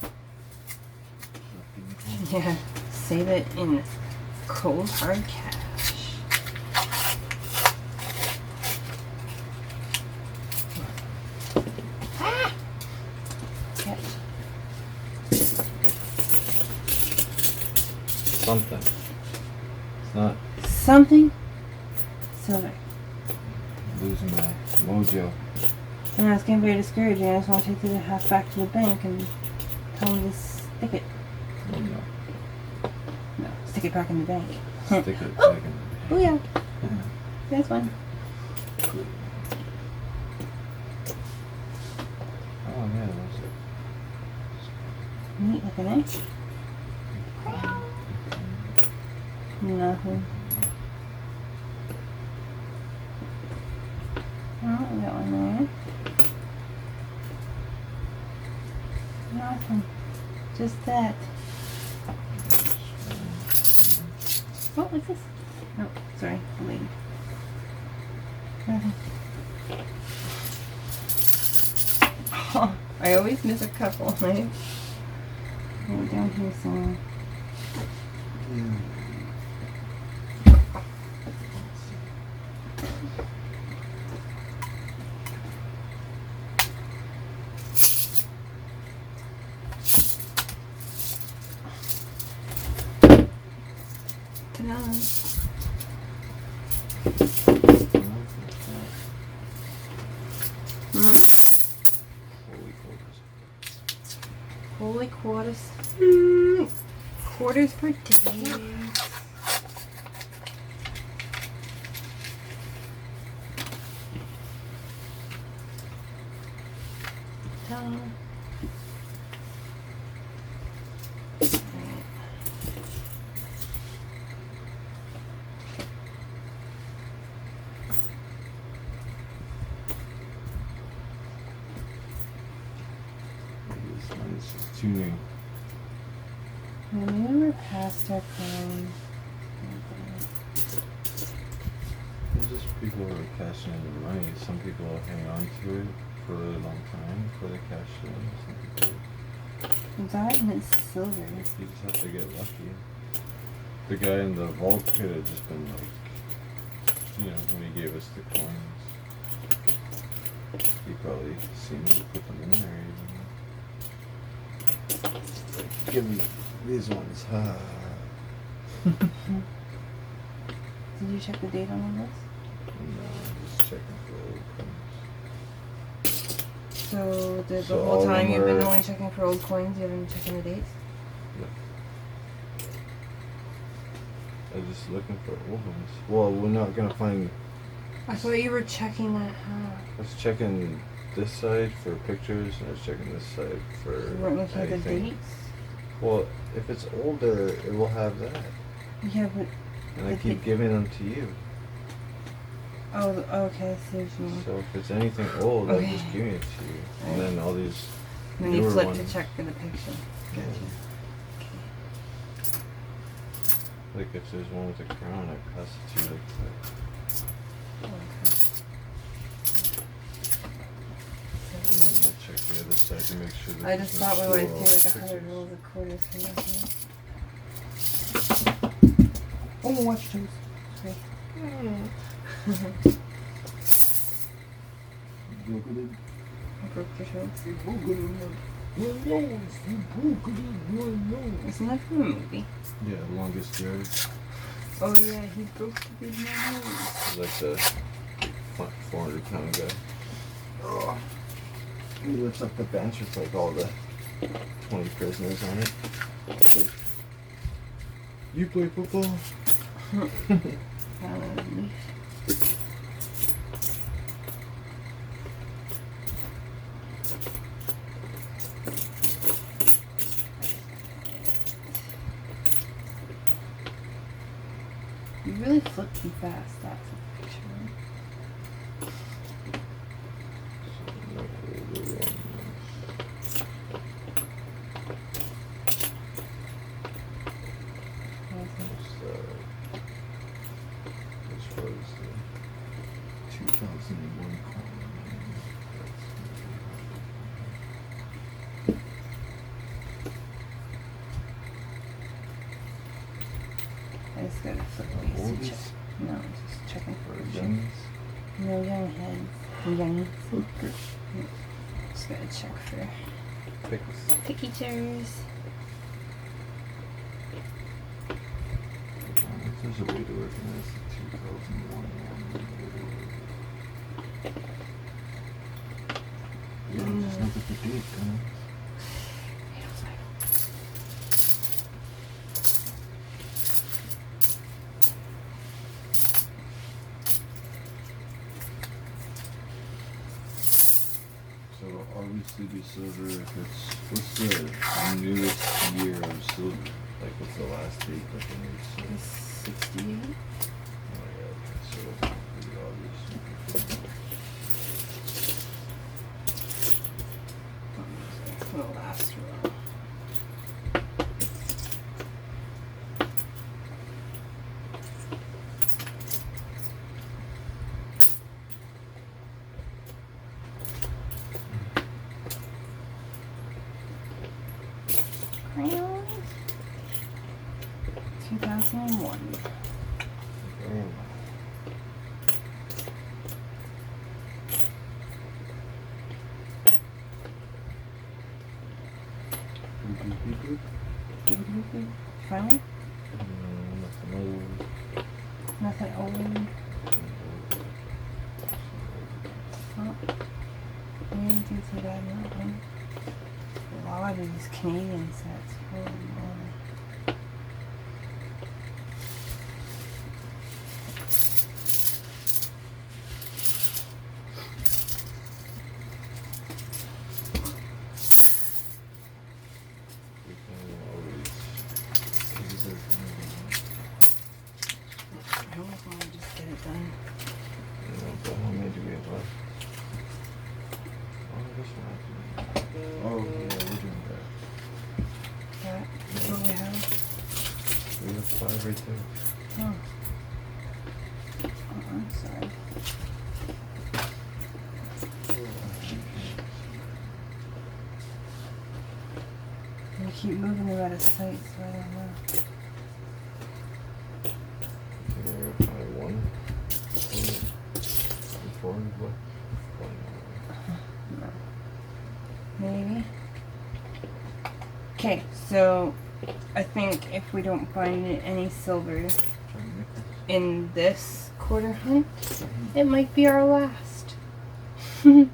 Yeah. Save it in cold hard cash. Ah! Catch. Something. It's not Something silver. losing my mojo. And I was getting very discouraging. I just want to take the half back to the bank and tell them to stick it. Oh, no. No, stick it back in the bank. Stick it back in Oh yeah, that's fine. Oh, yeah, that's it. Neat looking, eh? Nothing. Oh, we got one there. Nothing. Just that. Oh, what's this? No, sorry, the lady. Nothing. Oh, I always miss a couple, right? Oh, down here somewhere. Ta-da. Hmm? Holy quarters. Holy quarters. Quarters per day. Ta. This one is just too new. Maybe we're past our prime. There's just people who are cashing in their money. Some people hang on to it for a really long time before they cash it in. Some people, That and it's silver. you just have to get lucky. The guy in the vault could have just been like, when he gave us the coins, he probably seen me put them in there. Like, give me these ones. Did you check the date on all this? No, I'm just checking for old coins. So the So whole all of time them you've been are- only checking for old coins, you haven't been checking the dates? I'm just looking for old ones. Well, we're not gonna find. I thought you were checking that half. I was checking this side for pictures, and I was checking this side for You weren't looking at the anything. dates? Well, if it's older, it will have that, Yeah, but and I The keep pic- giving them to you. oh, okay, I see what you mean. So if it's anything old, I'm Okay. just giving it to you, and then all these And then you newer flip ones. to check for the picture. Yeah. Gotcha. Like if there's one with a crown, I pass it to you like that. Okay. And then I check the other side to make sure that I just there's no thought we went swirl through like pictures. 100 rolls of quarters for nothing. Oh, watch those. Sorry. I broke your toes. Isn't that from a movie? Yeah, longest yard. Oh yeah, he broke the big nose. Like the 400-pound guy. Oh. He lifts up the bench with like all the 20 prisoners on it. Like, you play football? You really flip too fast. That's a picture. No older ones. This was the 2001 column. I just gotta flip these to check. No, just checking for For a youngs. No young heads. Young. Okay. Just gotta check for Picks. pictures. There's a way to recognize the 2001 one. Yeah, just look at the date, guys. So it'll obviously be silver if it's, what's the newest year of silver? Like what's the last date that they made silver? 68. Oh yeah, so it's pretty obvious. The last row. Crayons. 2001. Damn. Finally? Nothing old. Nothing old. Oh. We didn't do too bad in that one. A lot of these Canadian sets. Holy moly. I almost want to just get it done. How many do we have left? Oh, this one. Oh, yeah, we're doing that. That's what we have. We have 5 right there. Oh. I'm sorry. We keep moving them out of sight, so I don't know. We're at 1. 4 left. No. Maybe. Okay, so I think if we don't find any silver in this quarter hunt, it might be our last. I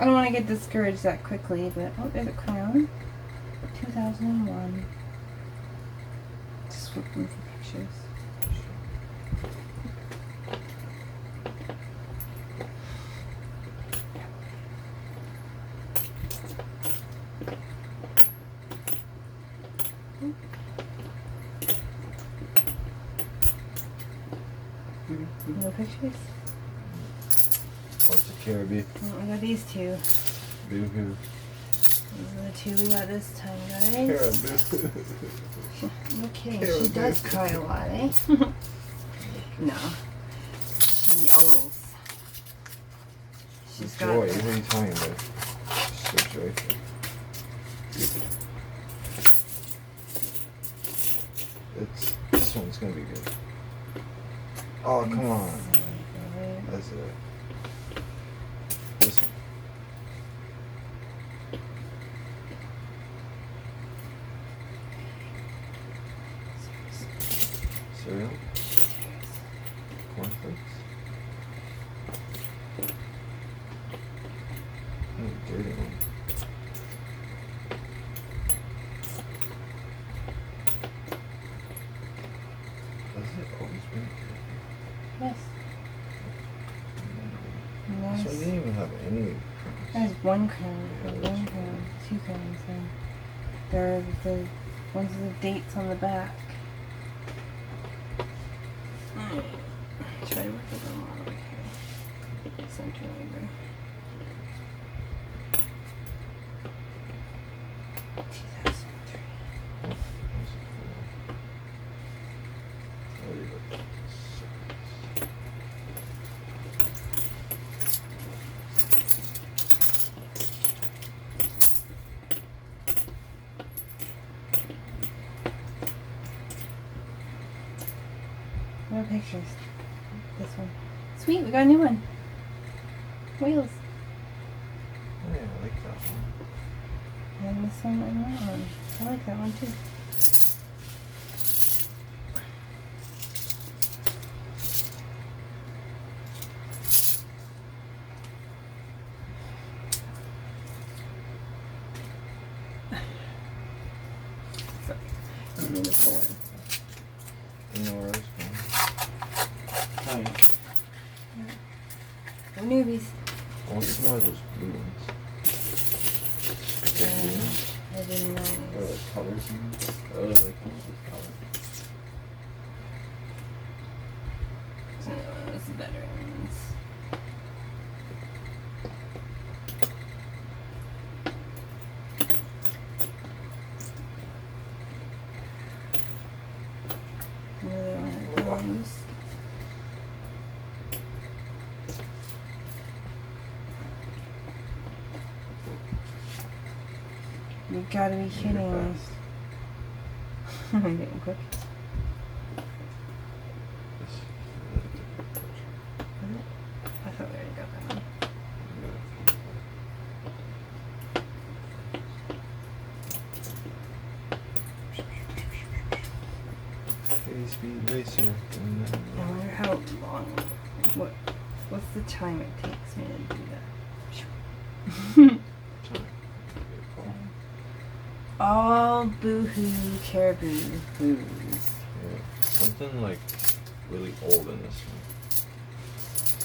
don't want to get discouraged that quickly, but oh, there's a crown. 2001. Just flipping for pictures. No pictures? Lots of Caribbean. Oh, I got these two. Boo-hoo. These are the two we got this time, guys. Caribou. No kidding, Caribou. she does cry a lot, eh? No. She yells. She's got... Joy, what are you talking about? So joyful. This one's gonna be good. Oh, come on. That's it. This one. Cereal? Cornflakes? Oh, dirty one. This one didn't even have any There's crowns. one crown, Yeah, one that's crown, right. 2 crowns. And there are the ones with the dates on the back. Try to work with them all over here. Center over. 2003. Oh, that was a cool one. Tell you what this is. No pictures. This one. Sweet, we got a new one. Wheels. Oh, yeah, I like that one. And this one and that one. I like that one too. Sorry. I'm in the floor. You know where I was going? Hi. We're newbies. I want some more of those blue ones. The blue ones? I didn't know. Or like colors in them. I really like ones with color. It's better ones. Another one of those. You gotta be kidding You're me. fast. I'm getting quick. This is a really different picture. I thought we already got that one. Hey, speed racer. I wonder how long. What's the time it takes me to do that? All boohoo caribou booze. Yeah, something like really old in this one.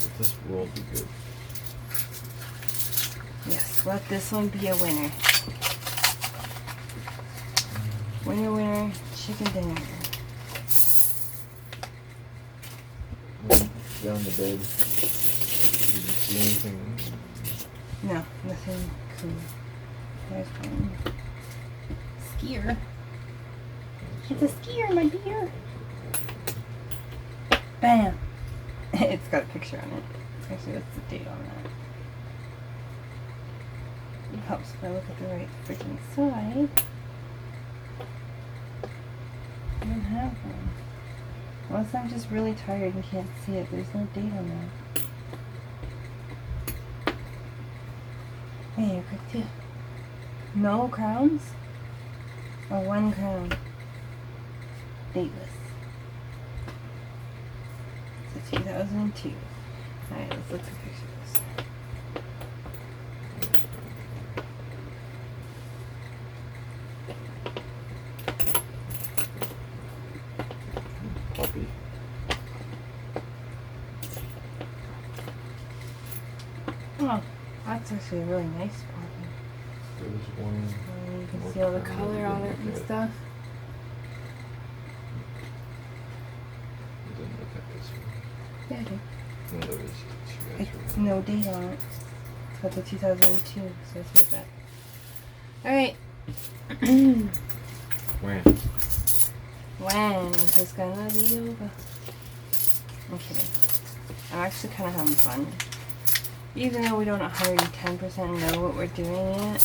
Let this world be good. Yes, let this one be a winner. Winner, winner, chicken dinner. Down the bed. Did you see anything? No, nothing cool. There's one. Skier. It's a skier, my dear. Bam! It's got a picture on it. Actually, what's the date on that? It helps if I look at the right freaking side. I don't have one. Unless I'm just really tired and can't see it. There's no date on that. Hey, you're quick too. No crowns? Or 1 crown? Dateless. So 2002. Alright, let's look at pictures. Puppy. Oh, that's actually a really nice puppy. There was one. You can more see all the crown color that on we it didn't and look at. stuff. We didn't look at this one. Yeah, I do. No, there was two guys It's were- no date on it. It's got the 2002, so it's like that. Alright. When? When is this gonna be over? I'm kidding. I'm actually kind of having fun. Even though we don't 110% know what we're doing yet.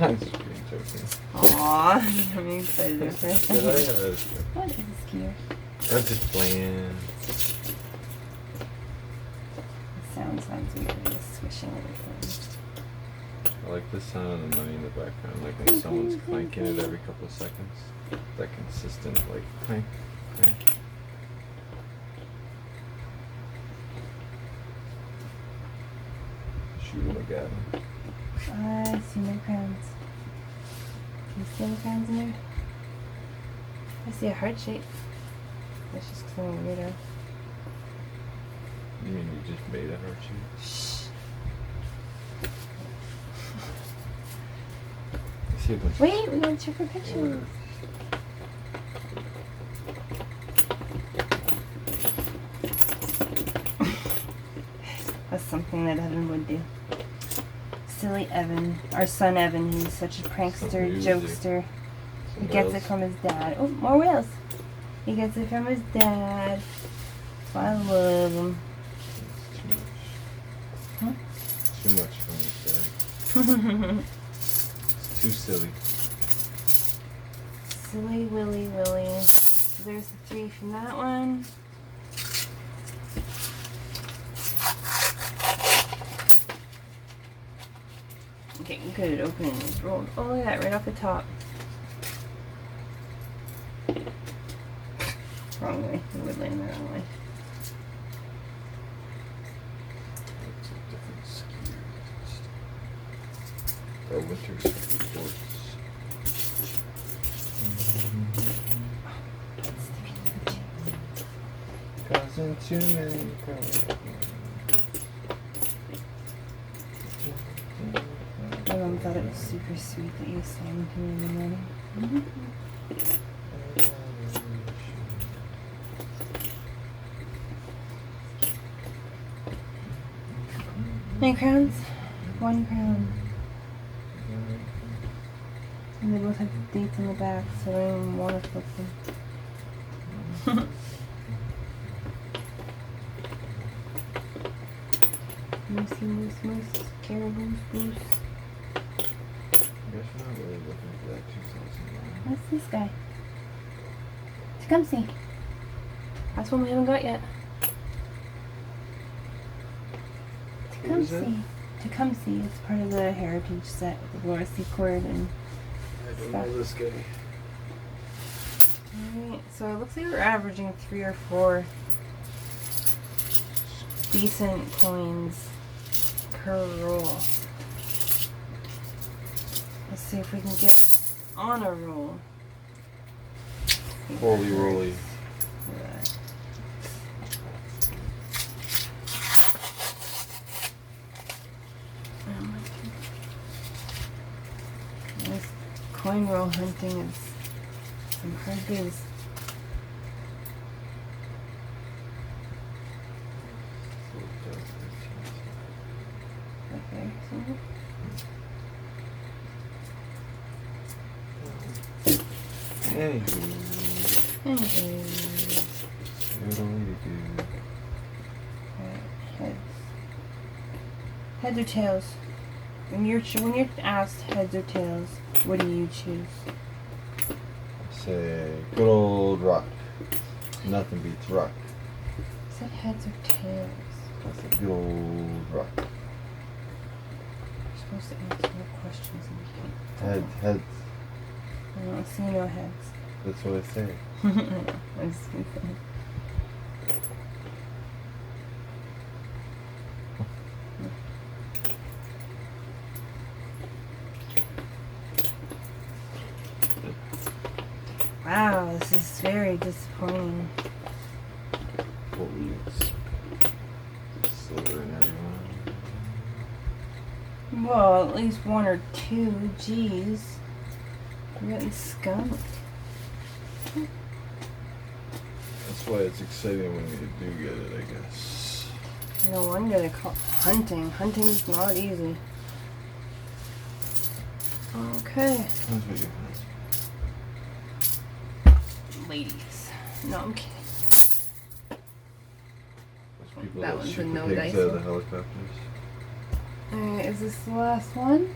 I'm just being joking. Aww, I'm excited for a Did I? second. Yeah, that was good. What is a skier? I was just playing. The sounds weird. Just swishing everything. I like the sound of the money in the background, like when someone's clanking it every couple of seconds. That consistent, like, clank, clank. Shoot him again. I see no crowns. See any crowns in there? I see a heart shape. That's just because I'm a weirdo. You mean you just made a heart shape? Shh. I see a bunch Wait, we gotta check her pictures. That's something that Evan would do. Silly Evan. Our son Evan, he's such a prankster, Something you would do. jokester. He Some gets it whales. from his dad. Oh, more whales. He gets it from his dad. That's why I love him. It's too much. Huh? Too much from his dad. It's too silly. Silly Willy Willy. So there's the 3 from that one. Okay, good at opening these rolls. Oh, look at that, right off the top. Wrong way. It would land the wrong way. It's a different skier. Or winter sports. Causing too many problems. My mom thought it was super sweet that you sang to me in the morning. Any crowns? 1 crown. And they both have dates on the back, so I don't even want to flip them. Moosey, moose, moose, caribou, goose. I guess we're not really looking for that 2009. What's this guy? Tecumseh. That's one we haven't got yet. What is it? Tecumseh. Tecumseh. It's part of the heritage set with Laura Secord and. I don't Stuff. know this guy. Alright, so it looks like we're averaging 3 or 4 decent coins per roll. Let's see if we can get on a roll. Holy roly. Alright. Oh my goodness. This coin roll hunting is some hard days. Right there, somewhere. Anywho. Anyways. Doodly-doo. Alright, heads. Heads or tails? When you're asked heads or tails, what do you choose? Say, good old rock. Nothing beats rock. Is it heads or tails? That's a good old rock. You're supposed to answer the questions and you can't. Heads. I don't see no heads. That's what I say. I know. I'm just being funny. Wow, this is very disappointing. Please. Silver in everyone. Well, at least 1 or 2. Jeez. We're getting skunked. That's why it's exciting when you do get it, I guess. No wonder they call it hunting. Hunting's not easy. Okay. Depends what you have. Ladies. No, I'm kidding. Those people That that one's a shoot no the pigs out of the dice. helicopters. Alright, is this the last one?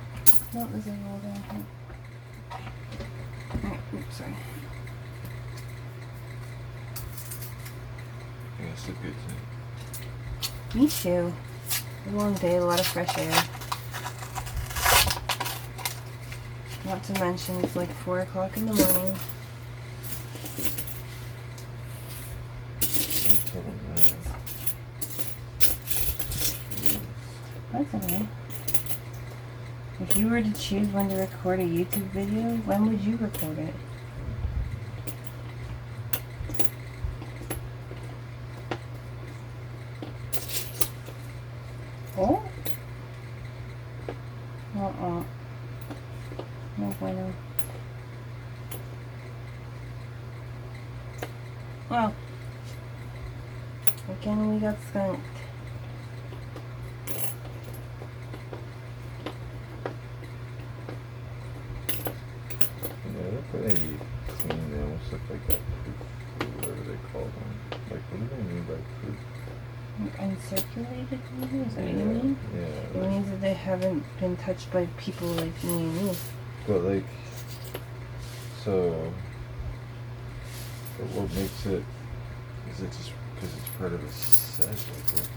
No, there's a roll down here. Alright, oops, sorry. Yeah, it's a good thing. Me too. A long day, a lot of fresh air. Not to mention, it's like 4 o'clock in the morning. I'm telling that. That's okay. If you were to choose when to record a YouTube video, when would you record it? Oh? No bueno. Well, again we got skunked. Yeah, look what they clean. They almost look like that proof, or whatever they call them. Like, what do they mean by proof? Uncirculated maybe? Is that what you mean? Yeah. It means that they haven't been touched by people like me and you. But like, so, but what makes it? Is it just because it's part of a set? Like, what?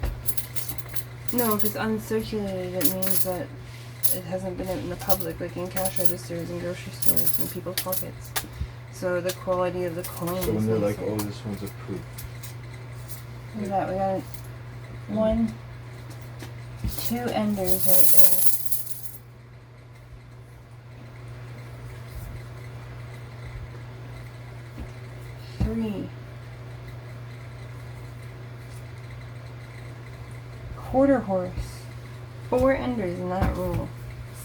No, if it's uncirculated, it means that it hasn't been out in the public, like in cash registers and grocery stores and people's pockets. So the quality of the coin So is when they're like, nicer. oh, this one's a proof. Look at that, we got 1, 2 enders right there. 3. Quarter horse. 4 enders in that row.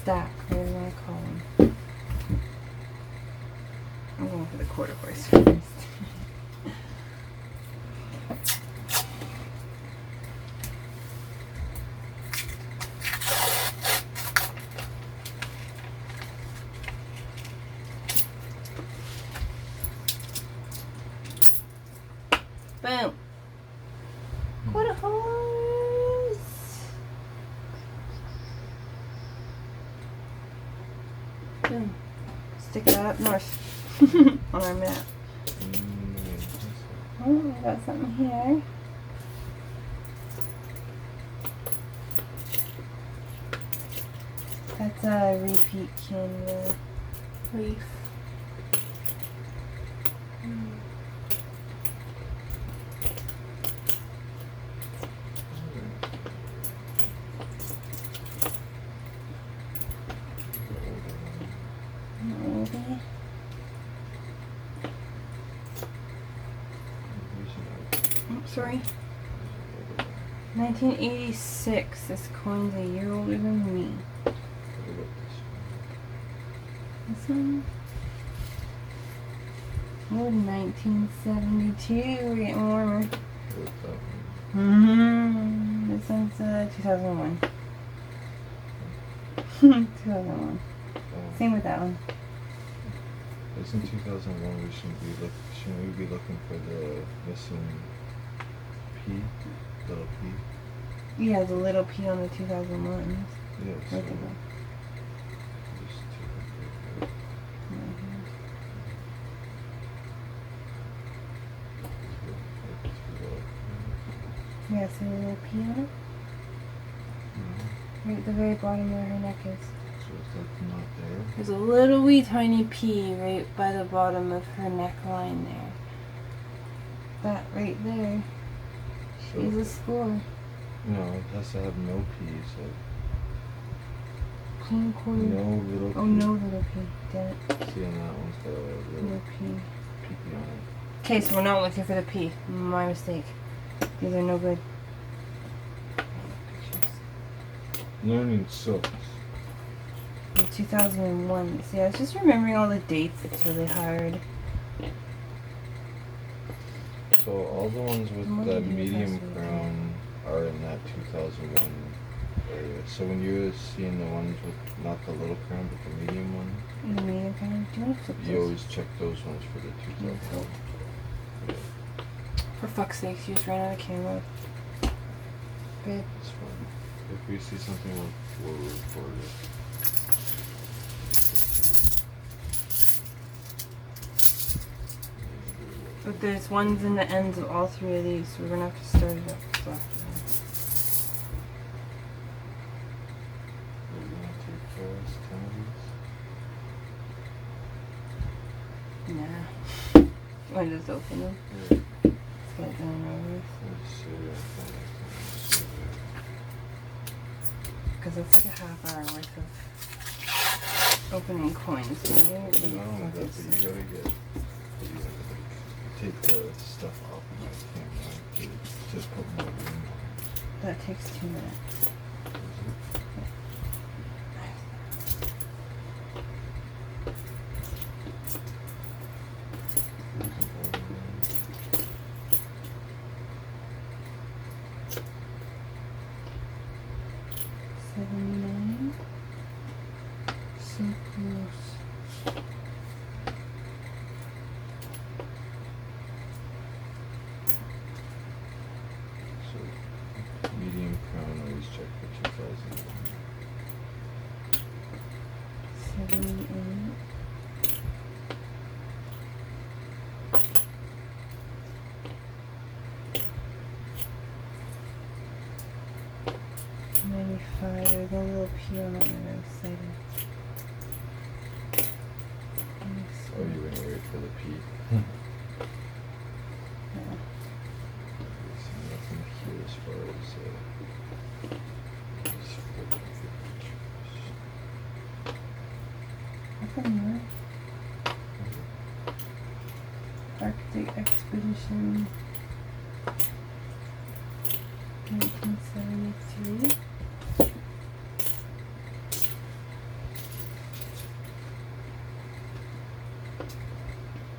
Stack, whatever you want to call them. I'm going for the quarter horse first. Boom. Quarter horse. Boom. Stick that up north on our map. Oh, we got something here. That's a repeat Canada leaf. Maybe. Oops, sorry. 1986. This coin's a year older than me. This one? Oh, 1972. We're getting warmer. This one's 2001. 2001. Same with that one. Isn't 2001? Shouldn't we be looking for the missing P, little P? Yeah, the little P on the 2001. Yeah. Right So there. just to- Yeah, so a little P on it. Right at the very bottom where her neck is. So it's like not there. There's a little wee tiny P right by the bottom of her neckline there. That right there So is a score. no, it has to have no P. So Clean quarter. no little P. Oh, no little P. Damn it. See, and that one's got a No little P. PP on it. Okay, so we're not looking for the P. My mistake. These are no good. Learning sucks. In 2001. See, I was just remembering all the dates. It's really hard. So all the ones with What that did you medium last week? crown are in that 2001 area. So when you're seeing the ones with not the little crown but the medium one, The medium kind. Do you want to flip you this? always check those ones for the 2001. Yeah, For fuck's sake, you just ran out of camera. Babe. that's fine. If we see something, we'll record it. But there's ones in the ends of all 3 of these, so we're gonna have to start it up. So after Are you gonna take 10 of these? that. Nah. Want to just open them? Yeah. Let's get it done over. Let's see. Because it's like a half hour worth of opening coins. Maybe. Not only that, but you gotta get, take the stuff off my camera to just put more room on it. That takes 2 minutes. $79. So close. So, medium crown, always check for 2001. 78. There's a little P on it. I'm excited. Oh, you're gonna wait for the P. Yeah. See nothing here as far as just flipping through Nothing more. Arctic Expedition 1973.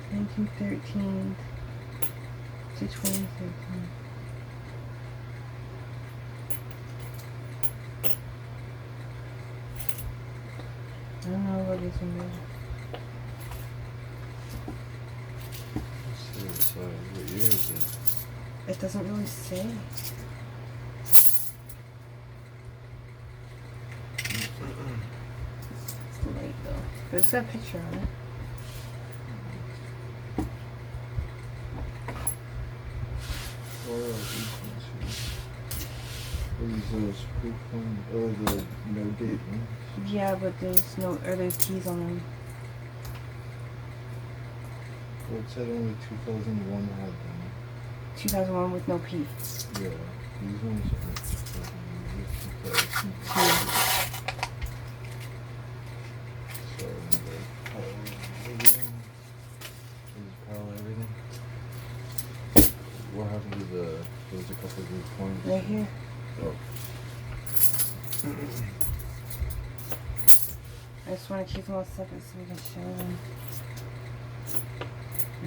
Nineteen 13 to 2013. I don't know what is in there. pictures. So, what year is it? It doesn't really say. It's late though. But it's got a picture on it. Oh, these ones here. Are these those proof ones? Oh, the no date ones? Yeah, but there's keys on them. Well, it said only 2001 had them. 2001 with no P. Yeah, these ones are 2001. So, the power everything. Is power everything. What happened to there's a couple of good coins? Right here. Oh. I just want to keep them all separate so we can show them.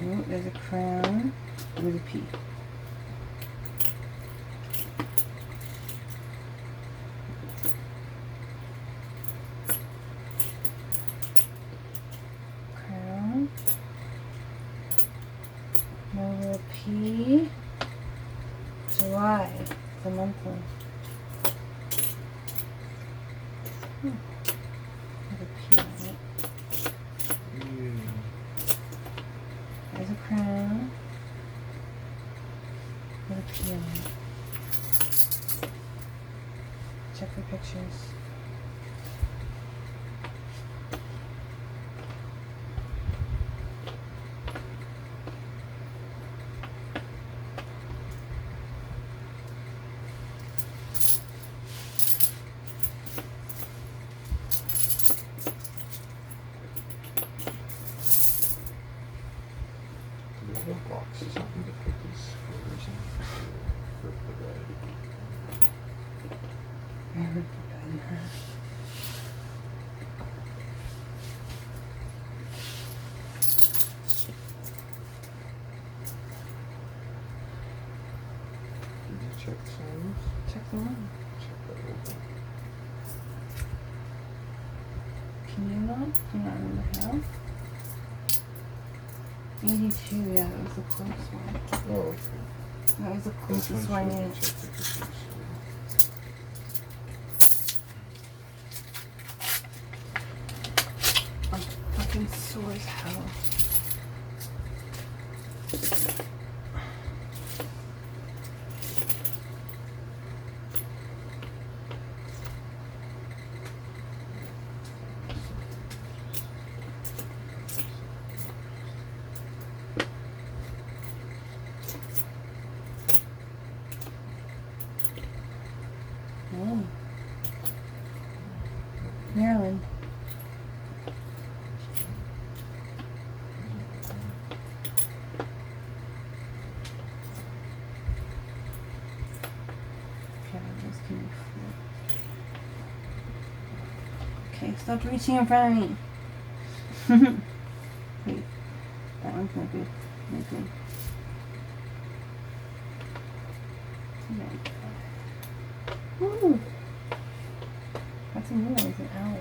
Oh, there's a crown with a P. Crown. Another P. July. The monthly. There's a P on it. Yeah. There's a crown. With a P on it. Check for pictures. Do we have a box or something to put these photos in? For the Did you check some? Check them out. Check that over. Can you not? Do you not remember how? 82, yeah, that was the closest one. Oh, okay. That was the This closest one, shows yeah. you check the pictures. I'm fucking sore as hell. Oh. Maryland. Stop reaching in front of me. Wait, that one's not good. Not good. Ooh. That's a new one. It's an owl.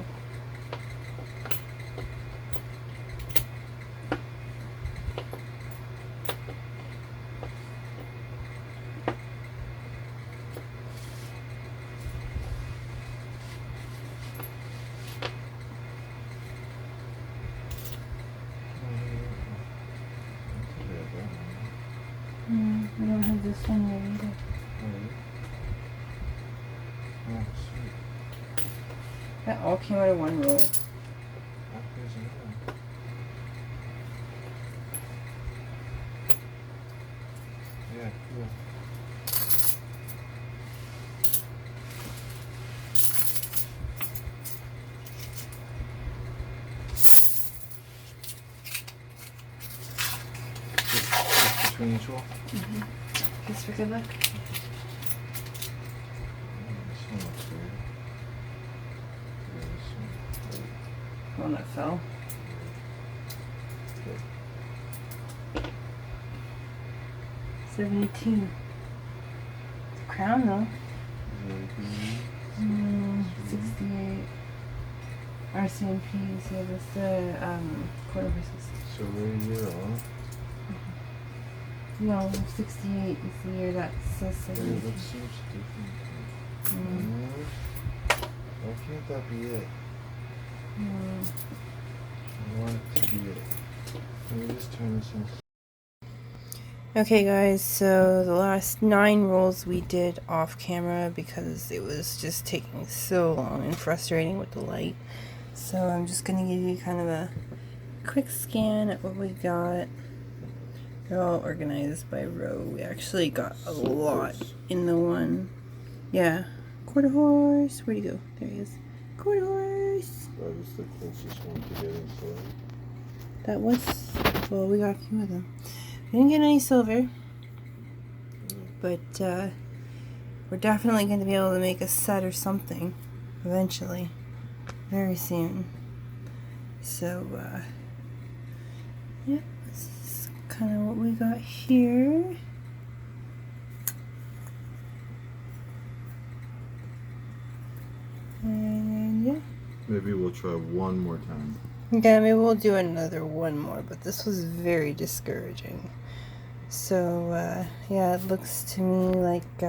We don't have this one yet either. Oh, sweet. That all came out of one roll. Oh, here's another one. Yeah, cool. Just between each roll? Just for good luck. This one looks weird. Yeah, this one. One that fell. Okay. 72. It's a crown though. Mhm. 68. RCMPs, yeah, that's the quarter horses. So we're a year off. No, 68 is the year that says Wait, 72. that seems different. Mm. Why can't that be it? Mm. I want it to be it. Let me just turn this on. Okay guys, so the last 9 rolls we did off camera because it was just taking so long and frustrating with the light. So I'm just going to give you kind of a quick scan at what we got. They're all organized by row. We actually got a lot in the one. Yeah. Quarter horse. Where'd he go? There he is. Quarter horse. That was the closest one to getting silver. That was, well, we got a few of them. We didn't get any silver. But we're definitely going to be able to make a set or something eventually. Very soon. So, yeah, this is kind of what we got here. And yeah. Maybe we'll try one more time. Yeah, maybe we'll do another one more, but this was very discouraging. So, yeah, it looks to me like